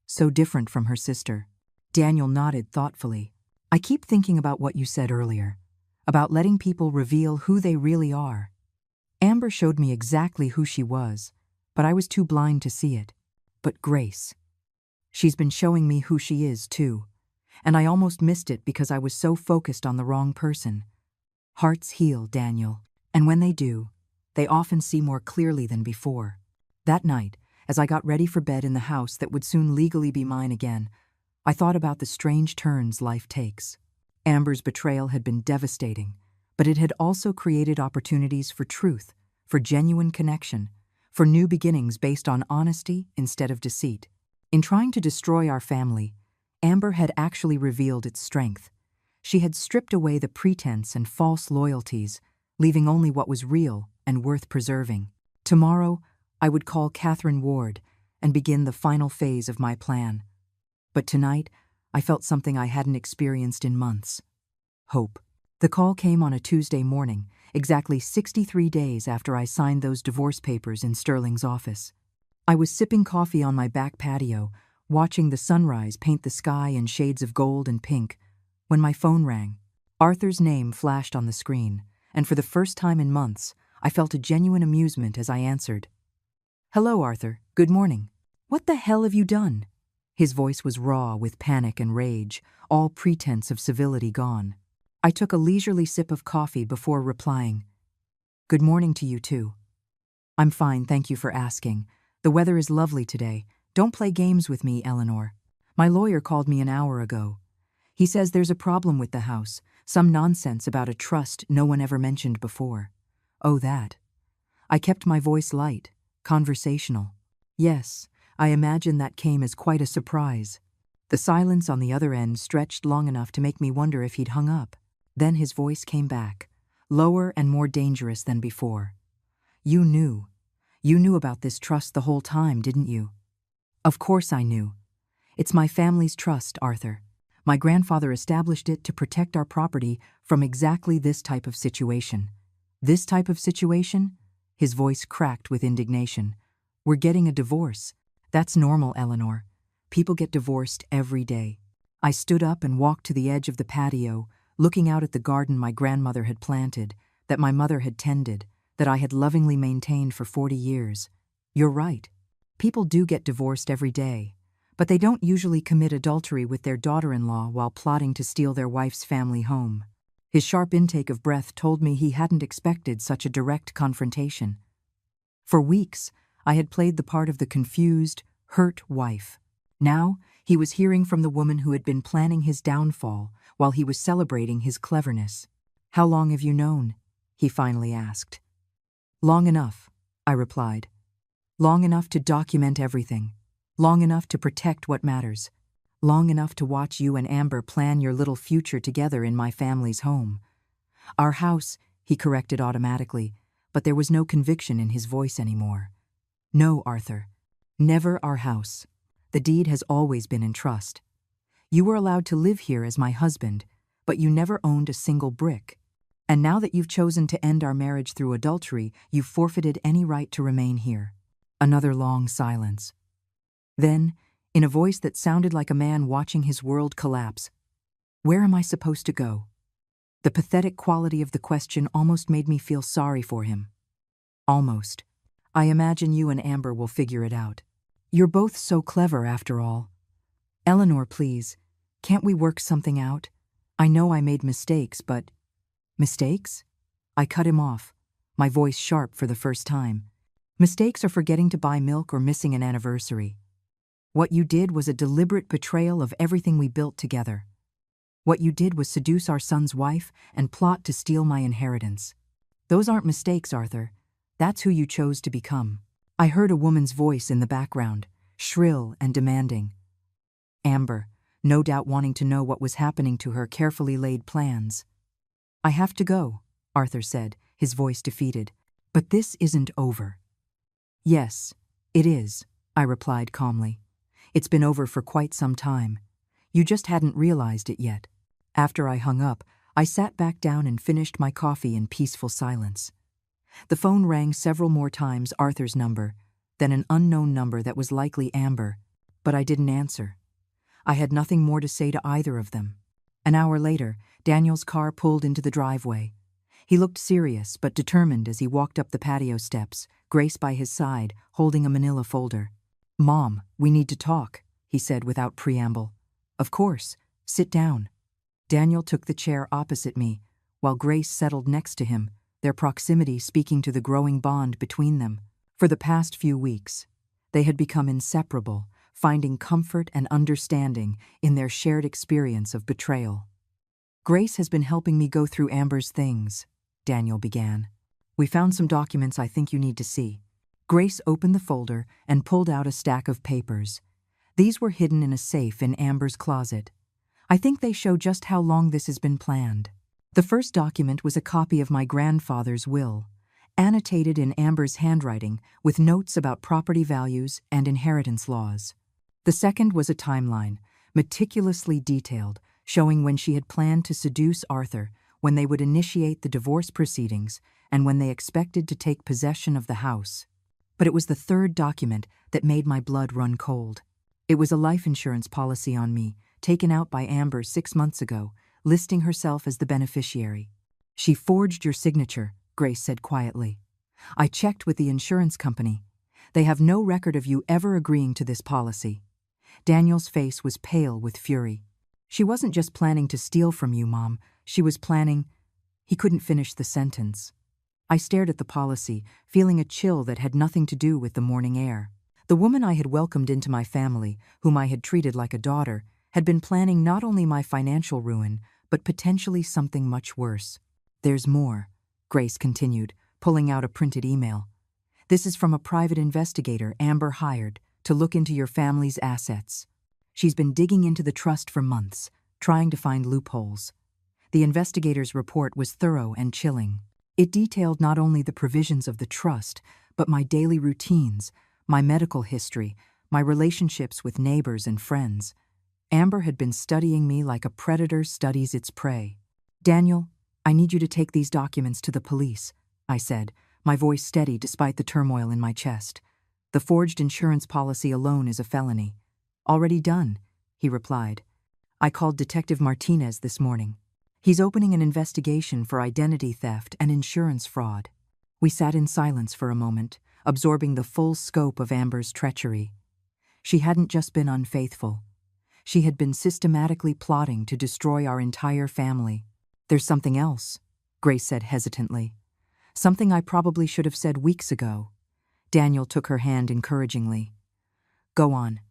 So different from her sister. Daniel nodded thoughtfully. I keep thinking about what you said earlier, about letting people reveal who they really are. Amber showed me exactly who she was, but I was too blind to see it. But Grace. She's been showing me who she is, too. And I almost missed it because I was so focused on the wrong person. Hearts heal, Daniel, and when they do, they often see more clearly than before. That night, as I got ready for bed in the house that would soon legally be mine again, I thought about the strange turns life takes. Amber's betrayal had been devastating, but it had also created opportunities for truth, for genuine connection, for new beginnings based on honesty instead of deceit. In trying to destroy our family, Amber had actually revealed its strength. She had stripped away the pretense and false loyalties, leaving only what was real and worth preserving. Tomorrow, I would call Catherine Ward and begin the final phase of my plan. But tonight, I felt something I hadn't experienced in months. Hope. The call came on a Tuesday morning, exactly 63 days after I signed those divorce papers in Sterling's office. I was sipping coffee on my back patio, watching the sunrise paint the sky in shades of gold and pink, when my phone rang. Arthur's name flashed on the screen, and for the first time in months, I felt a genuine amusement as I answered. Hello, Arthur. Good morning. What the hell have you done? His voice was raw with panic and rage, all pretense of civility gone. I took a leisurely sip of coffee before replying. Good morning to you too. I'm fine, thank you for asking. The weather is lovely today. Don't play games with me, Eleanor. My lawyer called me an hour ago. He says there's a problem with the house, some nonsense about a trust no one ever mentioned before. Oh, that. I kept my voice light, conversational. Yes, I imagine that came as quite a surprise. The silence on the other end stretched long enough to make me wonder if he'd hung up. Then his voice came back, lower and more dangerous than before. You knew. You knew about this trust the whole time, didn't you? Of course I knew. It's my family's trust, Arthur. My grandfather established it to protect our property from exactly this type of situation. This type of situation? His voice cracked with indignation. We're getting a divorce. That's normal, Eleanor. People get divorced every day. I stood up and walked to the edge of the patio, looking out at the garden my grandmother had planted, that my mother had tended, that I had lovingly maintained for 40 years. You're right. People do get divorced every day. But they don't usually commit adultery with their daughter-in-law while plotting to steal their wife's family home. His sharp intake of breath told me he hadn't expected such a direct confrontation. For weeks, I had played the part of the confused, hurt wife. Now, he was hearing from the woman who had been planning his downfall while he was celebrating his cleverness. "How long have you known?" he finally asked. "Long enough," I replied. "Long enough to document everything. Long enough to protect what matters. Long enough to watch you and Amber plan your little future together in my family's home." "Our house," he corrected automatically, but there was no conviction in his voice anymore. "No, Arthur. Never our house. The deed has always been in trust. You were allowed to live here as my husband, but you never owned a single brick. And now that you've chosen to end our marriage through adultery, you've forfeited any right to remain here." Another long silence. Then, in a voice that sounded like a man watching his world collapse, "Where am I supposed to go?" The pathetic quality of the question almost made me feel sorry for him. "Almost. I imagine you and Amber will figure it out. You're both so clever after all. Eleanor, please, can't we work something out? I know I made mistakes, but—" "Mistakes?" I cut him off, my voice sharp for the first time. "Mistakes are forgetting to buy milk or missing an anniversary. What you did was a deliberate betrayal of everything we built together. What you did was seduce our son's wife and plot to steal my inheritance. Those aren't mistakes, Arthur. That's who you chose to become." I heard a woman's voice in the background, shrill and demanding. Amber, no doubt wanting to know what was happening to her carefully laid plans. "I have to go," Arthur said, his voice defeated. "But this isn't over." "Yes, it is," I replied calmly. "It's been over for quite some time. You just hadn't realized it yet." After I hung up, I sat back down and finished my coffee in peaceful silence. The phone rang several more times, Arthur's number, then an unknown number that was likely Amber, but I didn't answer. I had nothing more to say to either of them. An hour later, Daniel's car pulled into the driveway. He looked serious but determined as he walked up the patio steps, Grace by his side, holding a manila folder. "Mom, we need to talk," he said without preamble. "Of course, sit down." Daniel took the chair opposite me, while Grace settled next to him, their proximity speaking to the growing bond between them. For the past few weeks, they had become inseparable, finding comfort and understanding in their shared experience of betrayal. "Grace has been helping me go through Amber's things," Daniel began. "We found some documents I think you need to see." Grace opened the folder and pulled out a stack of papers. These were hidden in a safe in Amber's closet. I think they show just how long this has been planned. The first document was a copy of my grandfather's will, annotated in Amber's handwriting with notes about property values and inheritance laws. The second was a timeline, meticulously detailed, showing when she had planned to seduce Arthur, when they would initiate the divorce proceedings, and when they expected to take possession of the house. But it was the third document that made my blood run cold. It was a life insurance policy on me, taken out by Amber 6 months ago, listing herself as the beneficiary. "She forged your signature," Grace said quietly. "I checked with the insurance company. They have no record of you ever agreeing to this policy." Daniel's face was pale with fury. "She wasn't just planning to steal from you, Mom. She was planning—" He couldn't finish the sentence. I stared at the policy, feeling a chill that had nothing to do with the morning air. The woman I had welcomed into my family, whom I had treated like a daughter, had been planning not only my financial ruin, but potentially something much worse. "There's more," Grace continued, pulling out a printed email. "This is from a private investigator Amber hired to look into your family's assets. She's been digging into the trust for months, trying to find loopholes. The investigator's report was thorough and chilling. It detailed not only the provisions of the trust, but my daily routines, my medical history, my relationships with neighbors and friends. Amber had been studying me like a predator studies its prey. "Daniel, I need you to take these documents to the police," I said, my voice steady despite the turmoil in my chest. "The forged insurance policy alone is a felony." "Already done," he replied. "I called Detective Martinez this morning. He's opening an investigation for identity theft and insurance fraud." We sat in silence for a moment, absorbing the full scope of Amber's treachery. She hadn't just been unfaithful. She had been systematically plotting to destroy our entire family. "There's something else," Grace said hesitantly. "Something I probably should have said weeks ago." Daniel took her hand encouragingly. "Go on.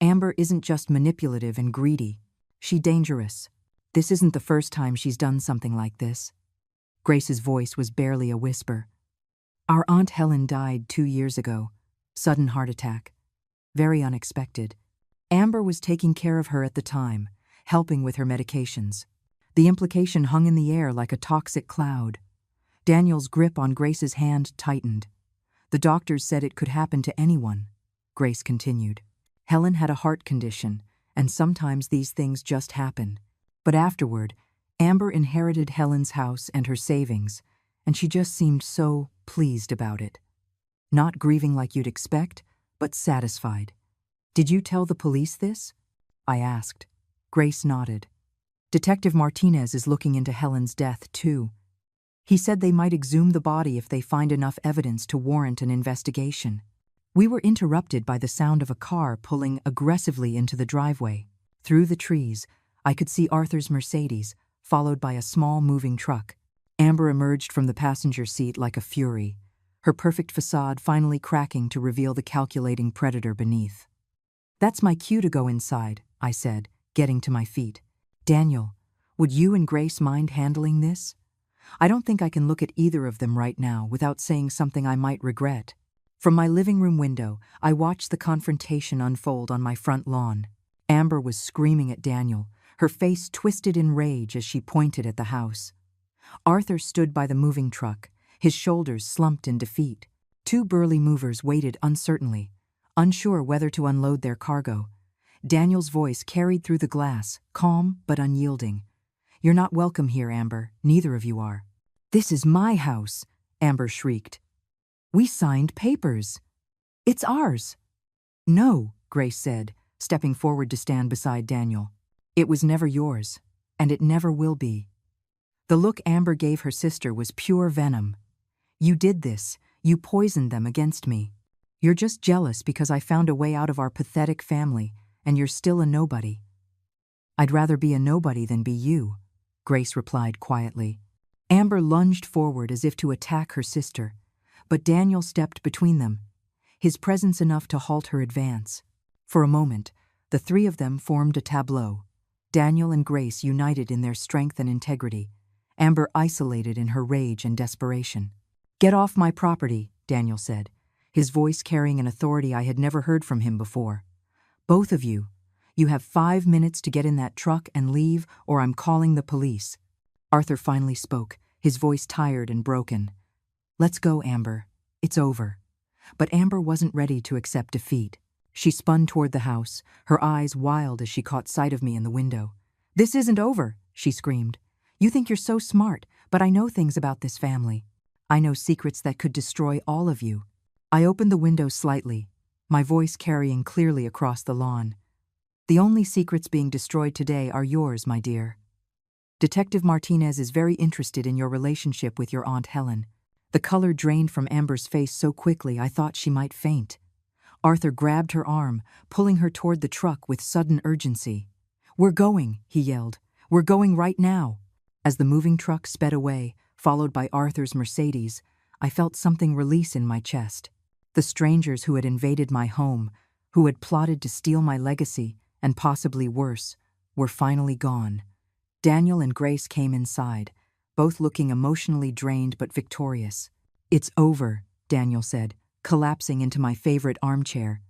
Amber isn't just manipulative and greedy. She's dangerous. This isn't the first time she's done something like this." Grace's voice was barely a whisper. "Our Aunt Helen died 2 years ago. Sudden heart attack. Very unexpected. Amber was taking care of her at the time, helping with her medications. The implication hung in the air like a toxic cloud." Daniel's grip on Grace's hand tightened. "The doctors said it could happen to anyone," Grace continued. "Helen had a heart condition, and sometimes these things just happen. But afterward, Amber inherited Helen's house and her savings, and she just seemed so pleased about it. Not grieving like you'd expect, but satisfied." "Did you tell the police this?" I asked. Grace nodded. "Detective Martinez is looking into Helen's death, too. He said they might exhume the body if they find enough evidence to warrant an investigation." We were interrupted by the sound of a car pulling aggressively into the driveway. Through the trees, I could see Arthur's Mercedes, followed by a small moving truck. Amber emerged from the passenger seat like a fury, her perfect facade finally cracking to reveal the calculating predator beneath. "That's my cue to go inside," I said, getting to my feet. "Daniel, would you and Grace mind handling this? I don't think I can look at either of them right now without saying something I might regret." From my living room window, I watched the confrontation unfold on my front lawn. Amber was screaming at Daniel, her face twisted in rage as she pointed at the house. Arthur stood by the moving truck, his shoulders slumped in defeat. Two burly movers waited uncertainly, unsure whether to unload their cargo. Daniel's voice carried through the glass, calm but unyielding. "You're not welcome here, Amber. Neither of you are." "This is my house," Amber shrieked. "We signed papers. It's ours." "No," Grace said, stepping forward to stand beside Daniel. "It was never yours, and it never will be." The look Amber gave her sister was pure venom. "You did this. You poisoned them against me. You're just jealous because I found a way out of our pathetic family, and you're still a nobody." "I'd rather be a nobody than be you," Grace replied quietly. Amber lunged forward as if to attack her sister, but Daniel stepped between them, his presence enough to halt her advance. For a moment, the three of them formed a tableau. Daniel and Grace united in their strength and integrity, Amber isolated in her rage and desperation. "Get off my property," Daniel said, his voice carrying an authority I had never heard from him before. "Both of you. You have 5 minutes to get in that truck and leave, or I'm calling the police." Arthur finally spoke, his voice tired and broken. "Let's go, Amber. It's over." But Amber wasn't ready to accept defeat. She spun toward the house, her eyes wild as she caught sight of me in the window. "This isn't over," she screamed. "You think you're so smart, but I know things about this family. I know secrets that could destroy all of you." I opened the window slightly, my voice carrying clearly across the lawn. "The only secrets being destroyed today are yours, my dear. Detective Martinez is very interested in your relationship with your Aunt Helen." The color drained from Amber's face so quickly I thought she might faint. Arthur grabbed her arm, pulling her toward the truck with sudden urgency. "We're going," he yelled. "We're going right now." As the moving truck sped away, followed by Arthur's Mercedes, I felt something release in my chest. The strangers who had invaded my home, who had plotted to steal my legacy, and possibly worse, were finally gone. Daniel and Grace came inside, both looking emotionally drained but victorious. "It's over," Daniel said, collapsing into my favorite armchair.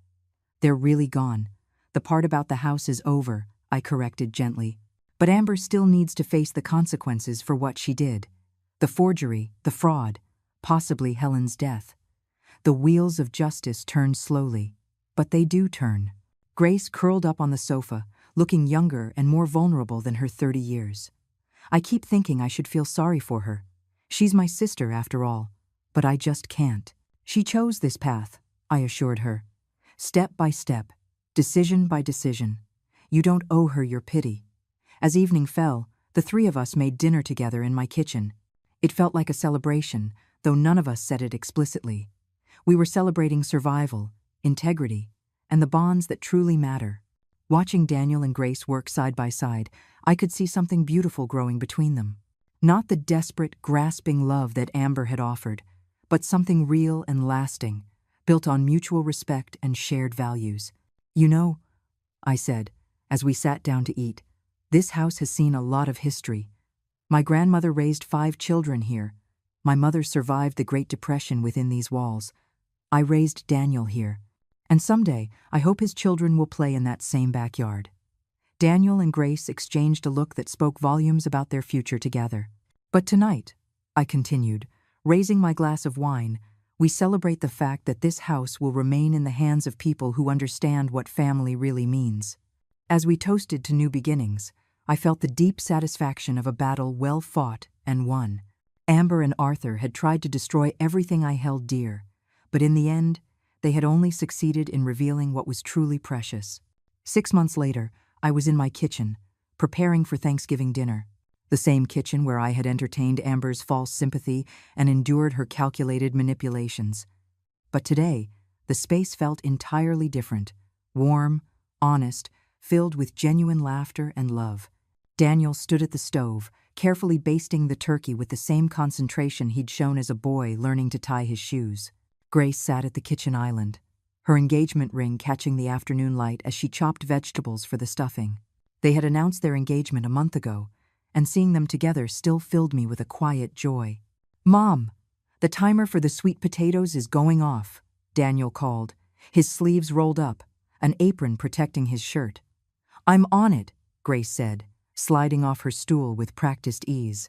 "They're really gone. The part about the house is over," I corrected gently. "But Amber still needs to face the consequences for what she did. The forgery, the fraud, possibly Helen's death. The wheels of justice turn slowly, but they do turn." Grace curled up on the sofa, looking younger and more vulnerable than her 30 years. "I keep thinking I should feel sorry for her. She's my sister, after all. But I just can't. She chose this path," I assured her. "Step by step, decision by decision. You don't owe her your pity." As evening fell, the three of us made dinner together in my kitchen. It felt like a celebration, though none of us said it explicitly. We were celebrating survival, integrity, and the bonds that truly matter. Watching Daniel and Grace work side by side, I could see something beautiful growing between them. Not the desperate, grasping love that Amber had offered, but something real and lasting, built on mutual respect and shared values. "You know," I said, as we sat down to eat, "this house has seen a lot of history. My grandmother raised 5 children here. My mother survived the Great Depression within these walls. I raised Daniel here. And someday, I hope his children will play in that same backyard." Daniel and Grace exchanged a look that spoke volumes about their future together. "But tonight," I continued, raising my glass of wine, "we celebrate the fact that this house will remain in the hands of people who understand what family really means." As we toasted to new beginnings, I felt the deep satisfaction of a battle well fought and won. Amber and Arthur had tried to destroy everything I held dear, but in the end, they had only succeeded in revealing what was truly precious. 6 months later, I was in my kitchen, preparing for Thanksgiving dinner. The same kitchen where I had entertained Amber's false sympathy and endured her calculated manipulations. But today, the space felt entirely different, warm, honest, filled with genuine laughter and love. Daniel stood at the stove, carefully basting the turkey with the same concentration he'd shown as a boy learning to tie his shoes. Grace sat at the kitchen island, her engagement ring catching the afternoon light as she chopped vegetables for the stuffing. They had announced their engagement a month ago, and seeing them together still filled me with a quiet joy. "Mom, the timer for the sweet potatoes is going off," Daniel called, his sleeves rolled up, an apron protecting his shirt. "I'm on it," Grace said, sliding off her stool with practiced ease.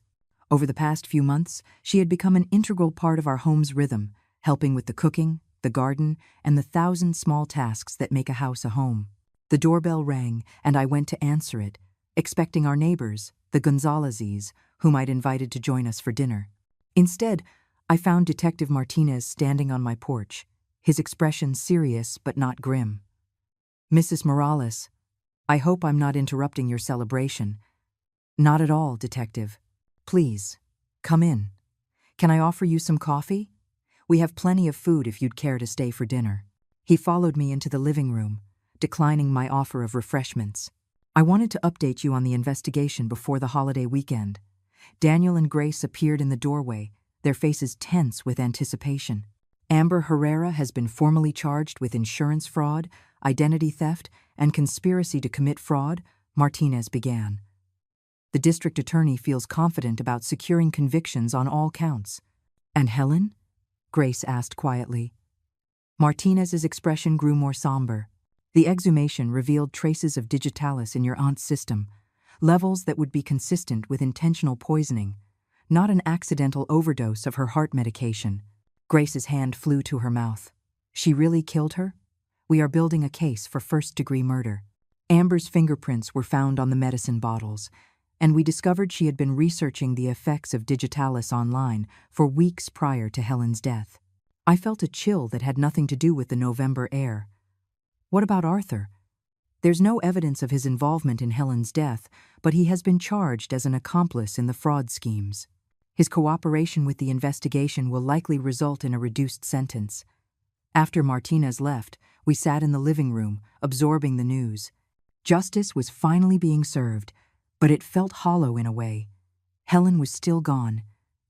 Over the past few months, she had become an integral part of our home's rhythm, helping with the cooking, the garden, and the 1,000 small tasks that make a house a home. The doorbell rang, and I went to answer it, expecting our neighbors, the Gonzaleses, whom I'd invited to join us for dinner. Instead, I found Detective Martinez standing on my porch, his expression serious but not grim. "Mrs. Morales, I hope I'm not interrupting your celebration." "Not at all, Detective. Please, come in. Can I offer you some coffee? We have plenty of food if you'd care to stay for dinner." He followed me into the living room, declining my offer of refreshments. "I wanted to update you on the investigation before the holiday weekend." Daniel and Grace appeared in the doorway, their faces tense with anticipation. "Amber Herrera has been formally charged with insurance fraud, identity theft, and conspiracy to commit fraud," Martinez began. "The district attorney feels confident about securing convictions on all counts." "And Helen?" Grace asked quietly. Martinez's expression grew more somber. "The exhumation revealed traces of digitalis in your aunt's system, levels that would be consistent with intentional poisoning, not an accidental overdose of her heart medication." Grace's hand flew to her mouth. "She really killed her? We are building a case for first-degree murder." Amber's fingerprints were found on the medicine bottles, and we discovered she had been researching the effects of digitalis online for weeks prior to Helen's death. I felt a chill that had nothing to do with the November air. "What about Arthur?" "There's no evidence of his involvement in Helen's death, but he has been charged as an accomplice in the fraud schemes. His cooperation with the investigation will likely result in a reduced sentence." After Martinez left, we sat in the living room, absorbing the news. Justice was finally being served, but it felt hollow in a way. Helen was still gone,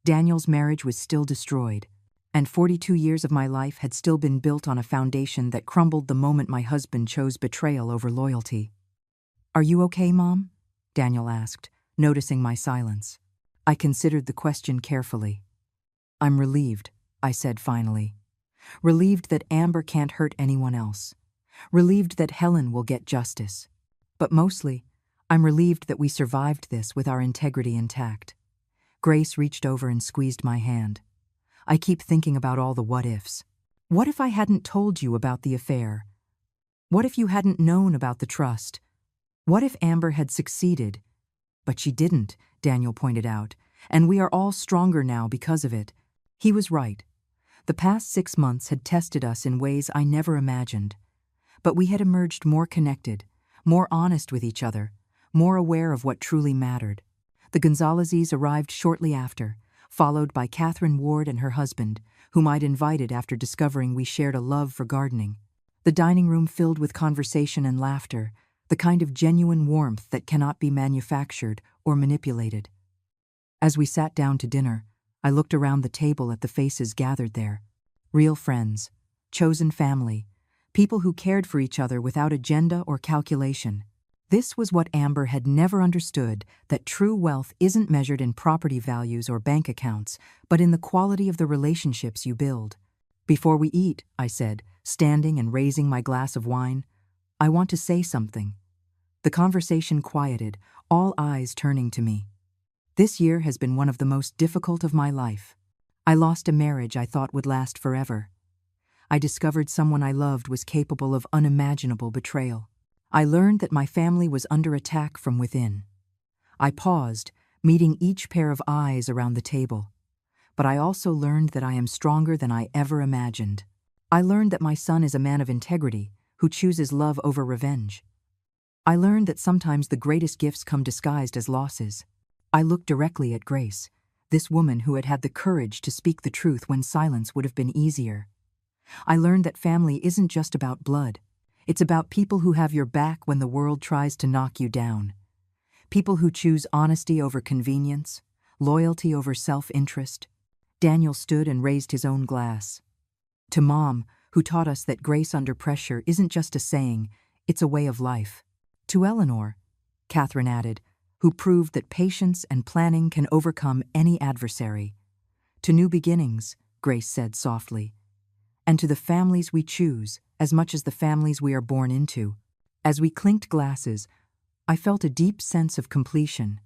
Daniel's marriage was still destroyed, and 42 years of my life had still been built on a foundation that crumbled the moment my husband chose betrayal over loyalty. "Are you okay, Mom?" Daniel asked, noticing my silence. I considered the question carefully. "I'm relieved," I said finally. "Relieved that Amber can't hurt anyone else. Relieved that Helen will get justice. But mostly, I'm relieved that we survived this with our integrity intact." Grace reached over and squeezed my hand. "I keep thinking about all the what-ifs. What if I hadn't told you about the affair? What if you hadn't known about the trust? What if Amber had succeeded? But she didn't," Daniel pointed out, "and we are all stronger now because of it." He was right. The past 6 months had tested us in ways I never imagined. But we had emerged more connected, more honest with each other, more aware of what truly mattered. The Gonzaleses arrived shortly after, followed by Catherine Ward and her husband, whom I'd invited after discovering we shared a love for gardening. The dining room filled with conversation and laughter, the kind of genuine warmth that cannot be manufactured or manipulated. As we sat down to dinner, I looked around the table at the faces gathered there. Real friends, chosen family, people who cared for each other without agenda or calculation. This was what Amber had never understood, that true wealth isn't measured in property values or bank accounts, but in the quality of the relationships you build. Before we eat, I said, standing and raising my glass of wine, I want to say something. The conversation quieted, all eyes turning to me. This year has been one of the most difficult of my life. I lost a marriage I thought would last forever. I discovered someone I loved was capable of unimaginable betrayal. I learned that my family was under attack from within. I paused, meeting each pair of eyes around the table. But I also learned that I am stronger than I ever imagined. I learned that my son is a man of integrity, who chooses love over revenge. I learned that sometimes the greatest gifts come disguised as losses. I looked directly at Grace, this woman who had had the courage to speak the truth when silence would have been easier. I learned that family isn't just about blood. It's about people who have your back when the world tries to knock you down. People who choose honesty over convenience, loyalty over self-interest. Daniel stood and raised his own glass. To Mom, who taught us that grace under pressure isn't just a saying, it's a way of life. To Eleanor, Catherine added, who proved that patience and planning can overcome any adversary. To new beginnings, Grace said softly. And to the families we choose, as much as the families we are born into. As we clinked glasses, I felt a deep sense of completion.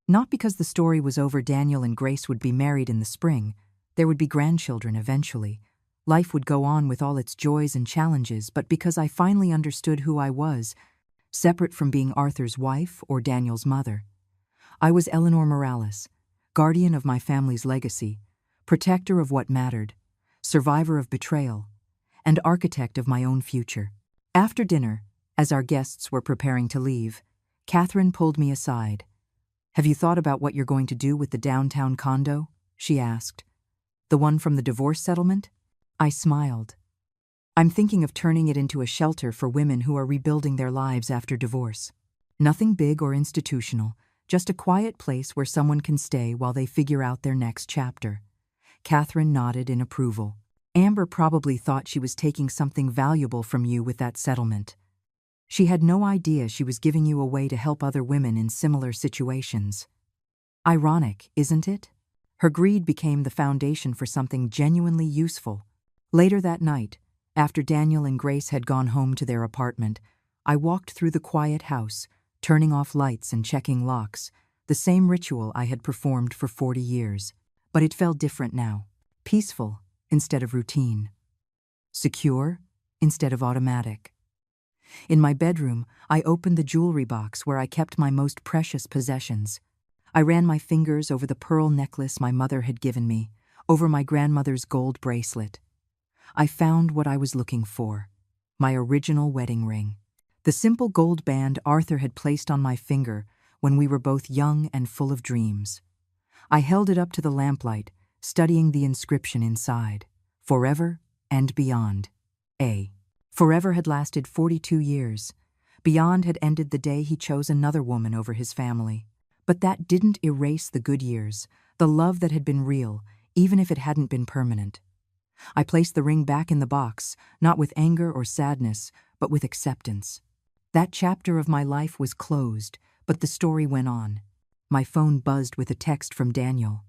Not because the story was over. Daniel and Grace would be married in the spring. There would be grandchildren eventually. Life would go on with all its joys and challenges, but because I finally understood who I was, separate from being Arthur's wife or Daniel's mother. I was Eleanor Morales, guardian of my family's legacy, protector of what mattered, survivor of betrayal, and architect of my own future. After dinner, as our guests were preparing to leave, Catherine pulled me aside. "Have you thought about what you're going to do with the downtown condo?" she asked. "The one from the divorce settlement?" I smiled. "I'm thinking of turning it into a shelter for women who are rebuilding their lives after divorce. Nothing big or institutional, just a quiet place where someone can stay while they figure out their next chapter." Catherine nodded in approval. "Amber probably thought she was taking something valuable from you with that settlement. She had no idea she was giving you away to help other women in similar situations. Ironic, isn't it? Her greed became the foundation for something genuinely useful." Later that night, after Daniel and Grace had gone home to their apartment, I walked through the quiet house, turning off lights and checking locks, the same ritual I had performed for 40 years. But it felt different now, peaceful instead of routine, secure instead of automatic. In my bedroom, I opened the jewelry box where I kept my most precious possessions. I ran my fingers over the pearl necklace my mother had given me, over my grandmother's gold bracelet. I found what I was looking for, my original wedding ring. The simple gold band Arthur had placed on my finger when we were both young and full of dreams. I held it up to the lamplight, studying the inscription inside. Forever and beyond. Forever had lasted 42 years. Beyond had ended the day he chose another woman over his family. But that didn't erase the good years, the love that had been real, even if it hadn't been permanent. I placed the ring back in the box, not with anger or sadness, but with acceptance. That chapter of my life was closed, but the story went on. My phone buzzed with a text from Daniel.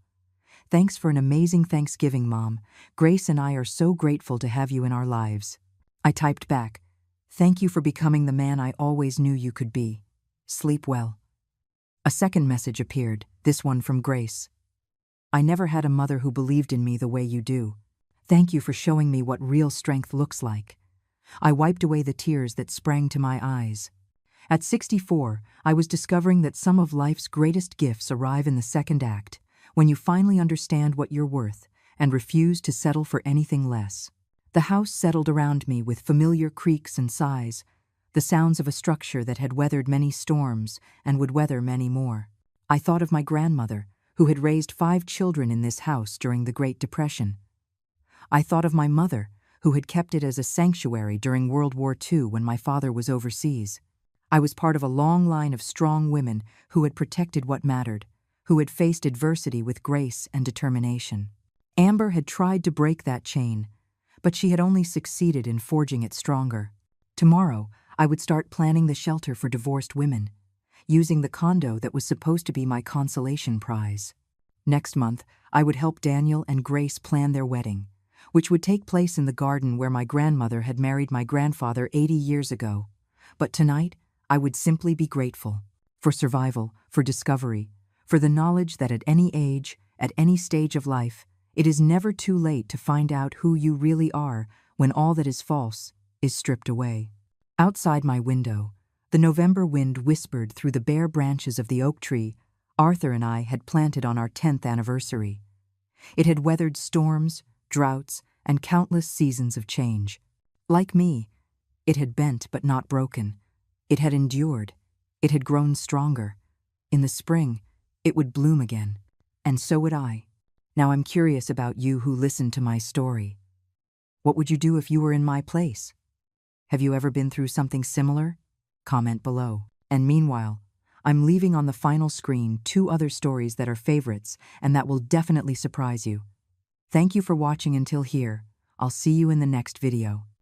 "Thanks for an amazing Thanksgiving, Mom. Grace and I are so grateful to have you in our lives." I typed back, "Thank you for becoming the man I always knew you could be. Sleep well." A second message appeared, this one from Grace. "I never had a mother who believed in me the way you do. Thank you for showing me what real strength looks like." I wiped away the tears that sprang to my eyes. At 64, I was discovering that some of life's greatest gifts arrive in the second act, when you finally understand what you're worth and refuse to settle for anything less. The house settled around me with familiar creaks and sighs, the sounds of a structure that had weathered many storms and would weather many more. I thought of my grandmother, who had raised 5 children in this house during the Great Depression. I thought of my mother, who had kept it as a sanctuary during World War II when my father was overseas. I was part of a long line of strong women who had protected what mattered, who had faced adversity with grace and determination. Amber had tried to break that chain, but she had only succeeded in forging it stronger. Tomorrow, I would start planning the shelter for divorced women, using the condo that was supposed to be my consolation prize. Next month, I would help Daniel and Grace plan their wedding, which would take place in the garden where my grandmother had married my grandfather 80 years ago. But tonight, I would simply be grateful for survival, for discovery, for the knowledge that at any age, at any stage of life, it is never too late to find out who you really are when all that is false is stripped away. Outside my window, the November wind whispered through the bare branches of the oak tree Arthur and I had planted on our 10th anniversary. It had weathered storms, droughts, and countless seasons of change. Like me, it had bent but not broken. It had endured. It had grown stronger. In the spring, it would bloom again. And so would I. Now I'm curious about you who listened to my story. What would you do if you were in my place? Have you ever been through something similar? Comment below. And meanwhile, I'm leaving on the final screen 2 other stories that are favorites and that will definitely surprise you. Thank you for watching until here. I'll see you in the next video.